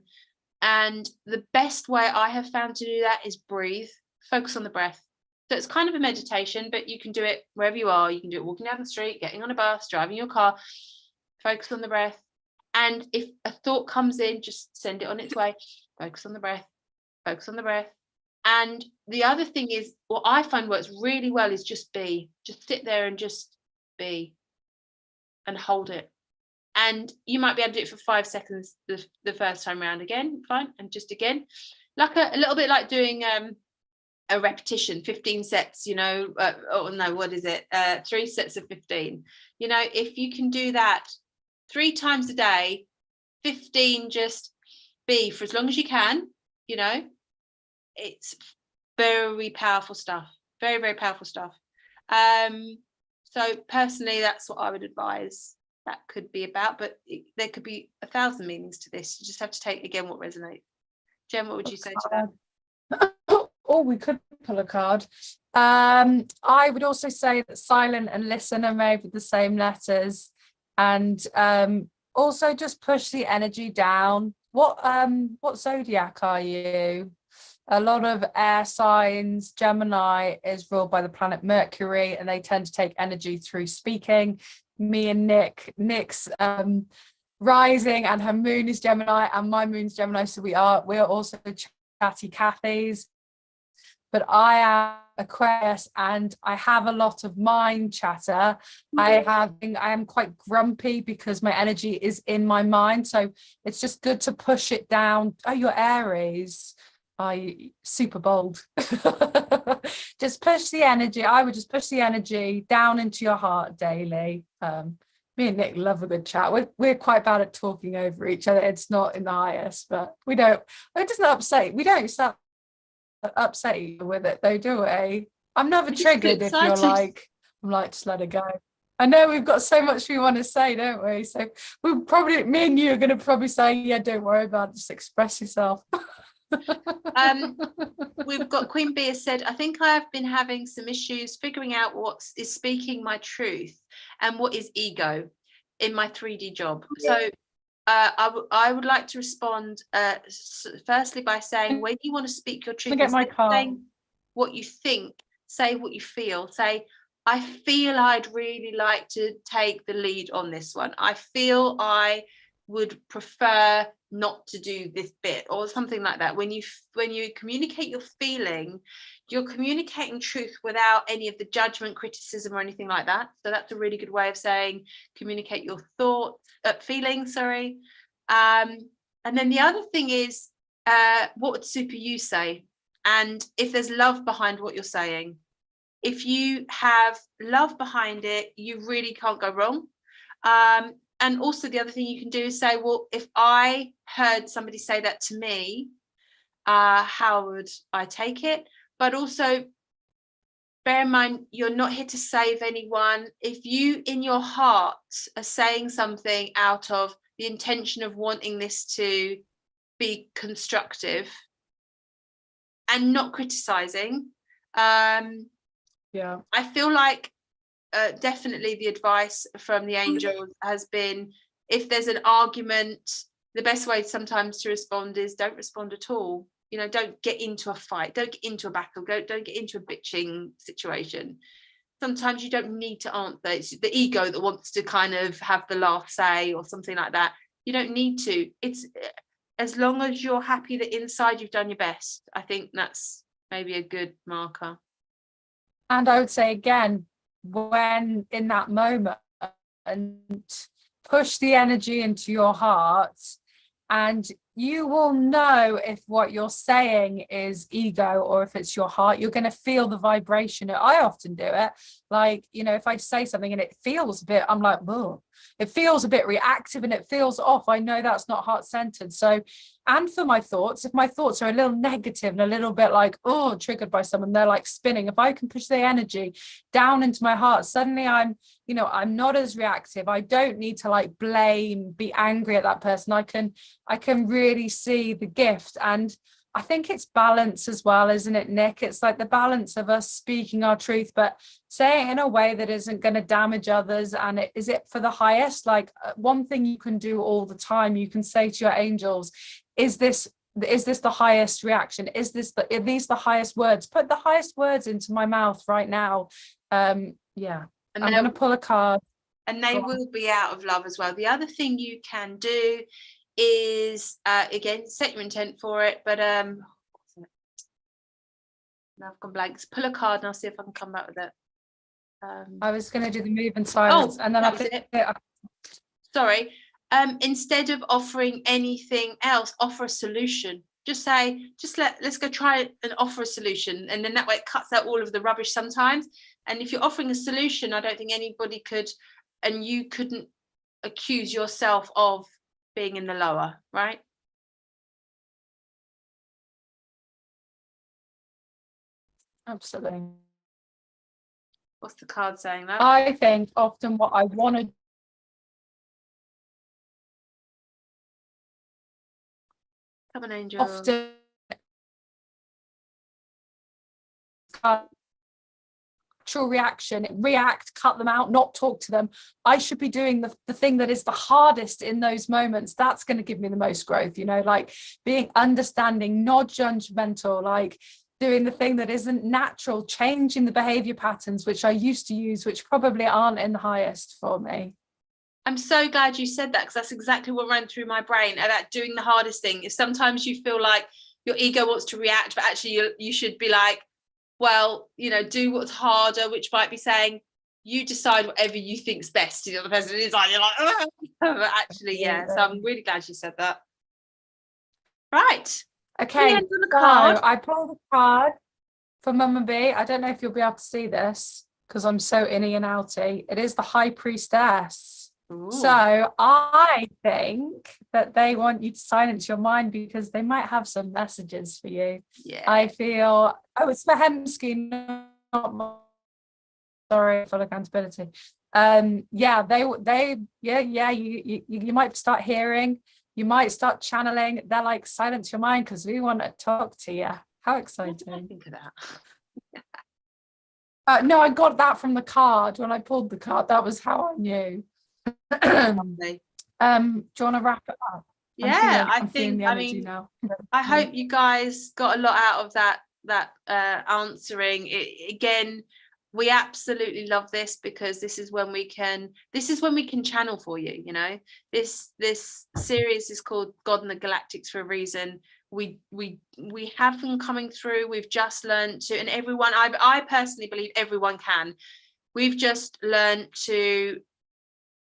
[SPEAKER 1] And the best way I have found to do that is breathe, focus on the breath. So it's kind of a meditation, but you can do it wherever you are. You can do it walking down the street, getting on a bus, driving your car, focus on the breath. And if a thought comes in, just send it on its way, focus on the breath, focus on the breath. And the other thing is, what I find works really well is just sit there and just be and hold it. And you might be able to do it for 5 seconds the first time around, again, fine, and just again, like a little bit like doing a repetition, 15 sets, you know, oh no, what is it? 3 sets of 15. You know, if you can do that 3 times a day, 15, just be for as long as you can, you know, it's very powerful stuff, very, very powerful stuff. So personally, that's what I would advise that could be about, but there could be 1,000 meanings to this. You just have to take, again, what resonates. Jen, what would you say to that?
[SPEAKER 2] Oh, we could pull a card. I would also say that silent and listen are made with the same letters, and also just push the energy down. What zodiac are you? A lot of air signs. Gemini is ruled by the planet Mercury, and they tend to take energy through speaking. Me and Nick's rising and her moon is Gemini and my moon's Gemini, so we are also chatty Cathys. But I am Aquarius and I have a lot of mind chatter. I am quite grumpy because my energy is in my mind, so it's just good to push it down. Oh, you're Aries. Super bold. Just push the energy. I would just push the energy down into your heart daily. Me and Nick love a good chat. We're quite bad at talking over each other. It's not in the highest, but it doesn't upset. We don't start upset you with it though, do we? I'm never triggered if you're like, I'm like, just let it go. I know we've got so much we want to say, don't we? So we'll probably, me and you are going to probably say, yeah, don't worry about it, just express yourself.
[SPEAKER 1] We've got Queen Bee has said, I think I have been having some issues figuring out what is speaking my truth and what is ego in my 3D job. So I would like to respond firstly by saying, when you want to speak your truth, saying what you think, say what you feel. Say, I feel I'd really like to take the lead on this one. I feel I would prefer not to do this bit, or something like that. When you communicate your feeling, you're communicating truth without any of the judgment, criticism, or anything like that. So that's a really good way of saying communicate your feelings. And then the other thing is, what would super you say? And if there's love behind what you're saying, if you have love behind it, you really can't go wrong. And also the other thing you can do is say, well, if I heard somebody say that to me, how would I take it? But also bear in mind, you're not here to save anyone. If you in your heart are saying something out of the intention of wanting this to be constructive and not criticizing, I feel like definitely the advice from the angels has been, if there's an argument, the best way sometimes to respond is don't respond at all. You know, don't get into a fight, don't get into a battle, don't get into a bitching situation. Sometimes you don't need to answer. It's the ego that wants to kind of have the last say or something like that. You don't need to. It's as long as you're happy that inside you've done your best. I think that's maybe a good marker.
[SPEAKER 2] And I would say again, when in that moment, and push the energy into your heart, and you will know if what you're saying is ego or if it's your heart. You're going to feel the vibration. I often do it. Like, you know, if I say something and it feels a bit, I'm like, oh, it feels a bit reactive and it feels off. I know that's not heart-centered. So, and for my thoughts, if my thoughts are a little negative and a little bit like, oh, triggered by someone, they're like spinning. If I can push the energy down into my heart, suddenly I'm not as reactive. I don't need to like blame, be angry at that person. I can really see the gift. And I think it's balance as well, isn't it, Nick? It's like the balance of us speaking our truth, but saying it in a way that isn't going to damage others. And is it for the highest? Like, one thing you can do all the time, you can say to your angels, is this the highest reaction? Are these the highest words? Put the highest words into my mouth right now. Yeah.
[SPEAKER 1] And
[SPEAKER 2] I'm going to pull a card.
[SPEAKER 1] And they will be out of love as well. The other thing you can do is, again, set your intent for it. But now I've gone blank. Pull a card and I'll see if I can come back with it.
[SPEAKER 2] I was going to do the move in silence. And then
[SPEAKER 1] Sorry. Instead of offering anything else, offer a solution. Just say, let's go try and offer a solution. And then that way it cuts out all of the rubbish sometimes. And if you're offering a solution, I don't think anybody could, and you couldn't accuse yourself of being in the lower, right?
[SPEAKER 2] Absolutely.
[SPEAKER 1] What's the card saying that?
[SPEAKER 2] I think often what I want to
[SPEAKER 1] Come on, angel.
[SPEAKER 2] often react, cut them out, not talk to them. I should be doing the thing that is the hardest in those moments. That's going to give me the most growth, like being understanding, not judgmental, like doing the thing that isn't natural, changing the behavior patterns which I used to use, which probably aren't in the highest for me.
[SPEAKER 1] I'm so glad you said that, because that's exactly what ran through my brain about doing the hardest thing. Is sometimes you feel like your ego wants to react, but actually you should be like, well, do what's harder, which might be saying you decide whatever you think's best to the other person. It's like, you're like, but actually, yeah. So I'm really glad you said that. Right.
[SPEAKER 2] Okay. So I pulled a card for Mama B. I don't know if you'll be able to see this because I'm so inny and outy. It is the High Priestess. Ooh. So I think that they want you to silence your mind because they might have some messages for you.
[SPEAKER 1] Yeah.
[SPEAKER 2] I feel, it's for Hemsky, not sorry, full accountability. You might start hearing, you might start channeling. They're like, silence your mind because we want to talk to you. How exciting.
[SPEAKER 1] What did I think of that?
[SPEAKER 2] No, I got that from the card when I pulled the card. That was how I knew. Do you want to wrap it up?
[SPEAKER 1] Yeah, I hope you guys got a lot out of that answering it. Again, we absolutely love this because this is when we can channel for you. This series is called God and the Galactics for a reason. We have them coming through. We've just learned to, and everyone, I personally believe everyone can. We've just learned to.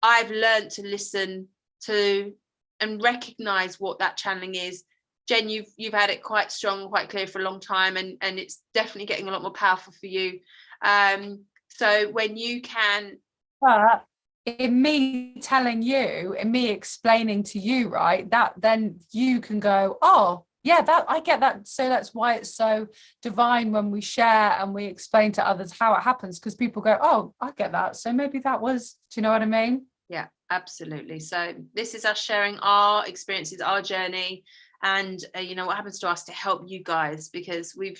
[SPEAKER 1] I've learned to listen to and recognize what that channeling is. Jen, you've had it quite strong and quite clear for a long time, and it's definitely getting a lot more powerful for you. So when you can,
[SPEAKER 2] but in me telling you, in me explaining to you, right, that then you can go, oh yeah, that I get that. So that's why it's so divine when we share and we explain to others how it happens, because people go, oh, I get that. So maybe that was, do you know what I mean?
[SPEAKER 1] Yeah, absolutely. So this is us sharing our experiences, our journey, and what happens to us to help you guys, because we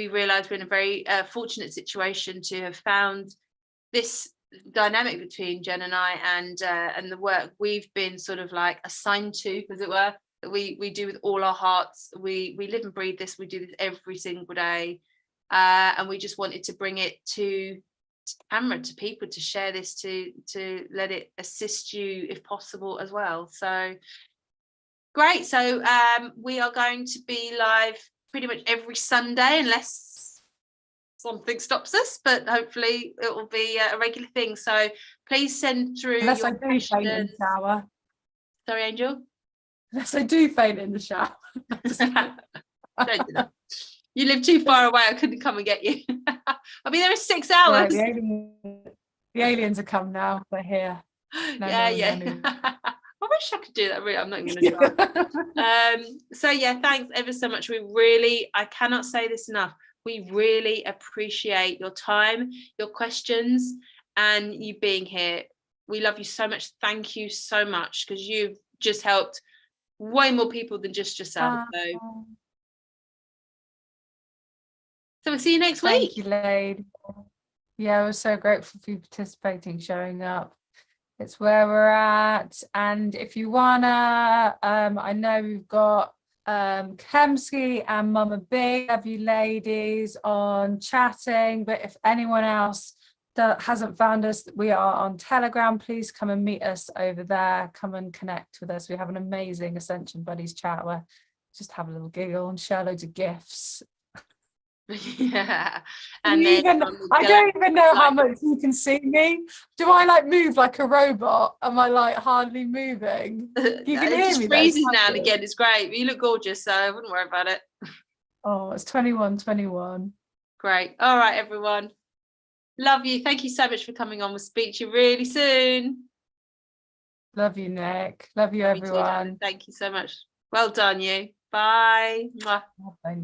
[SPEAKER 1] realize we're in a very fortunate situation to have found this dynamic between Jen and I, and the work we've been sort of like assigned to, as it were, that we do with all our hearts. We live and breathe this. We do this every single day, and we just wanted to bring it to camera, to people, to share this, to let it assist you if possible as well. So great. So we are going to be live pretty much every Sunday, unless something stops us, but hopefully it will be a regular thing. So please send through
[SPEAKER 2] Unless
[SPEAKER 1] your
[SPEAKER 2] I do faint in the
[SPEAKER 1] questions.
[SPEAKER 2] shower.
[SPEAKER 1] Sorry, Angel.
[SPEAKER 2] Unless I do faint in the shower.
[SPEAKER 1] Don't do that. You live too far away. I couldn't come and get you. I'll be there in 6
[SPEAKER 2] Yeah,
[SPEAKER 1] hours.
[SPEAKER 2] the aliens are come now. They're here. No,
[SPEAKER 1] yeah.
[SPEAKER 2] no.
[SPEAKER 1] I wish I could do that. Really, I'm not even going to try. So yeah, thanks ever so much. I cannot say this enough. We really appreciate your time, your questions, and you being here. We love you so much. Thank you so much, because you've just helped way more people than just yourself. So we'll see you next week.
[SPEAKER 2] Thank you, Lade. Yeah, we're so grateful for you participating, showing up. It's where we're at. And if you wanna, I know we've got Kemsky and Mama B, love you ladies, on chatting. But if anyone else that hasn't found us, we are on Telegram. Please come and meet us over there. Come and connect with us. We have an amazing Ascension Buddies chat where just have a little giggle and share loads of gifts.
[SPEAKER 1] Yeah, and then
[SPEAKER 2] I don't even know how much you can see me. Do I like move like a robot? Am I like hardly moving? You can hear me.
[SPEAKER 1] It freezes now and again. It's great. You look gorgeous, so I wouldn't worry about it.
[SPEAKER 2] Oh, it's 21:21.
[SPEAKER 1] Great. All right, everyone. Love you. Thank you so much for coming on. We'll speak to you really soon.
[SPEAKER 2] Love you, Nick. Love you, everyone.
[SPEAKER 1] Thank you so much. Well done, you. Bye. Mwah.
[SPEAKER 2] Bye.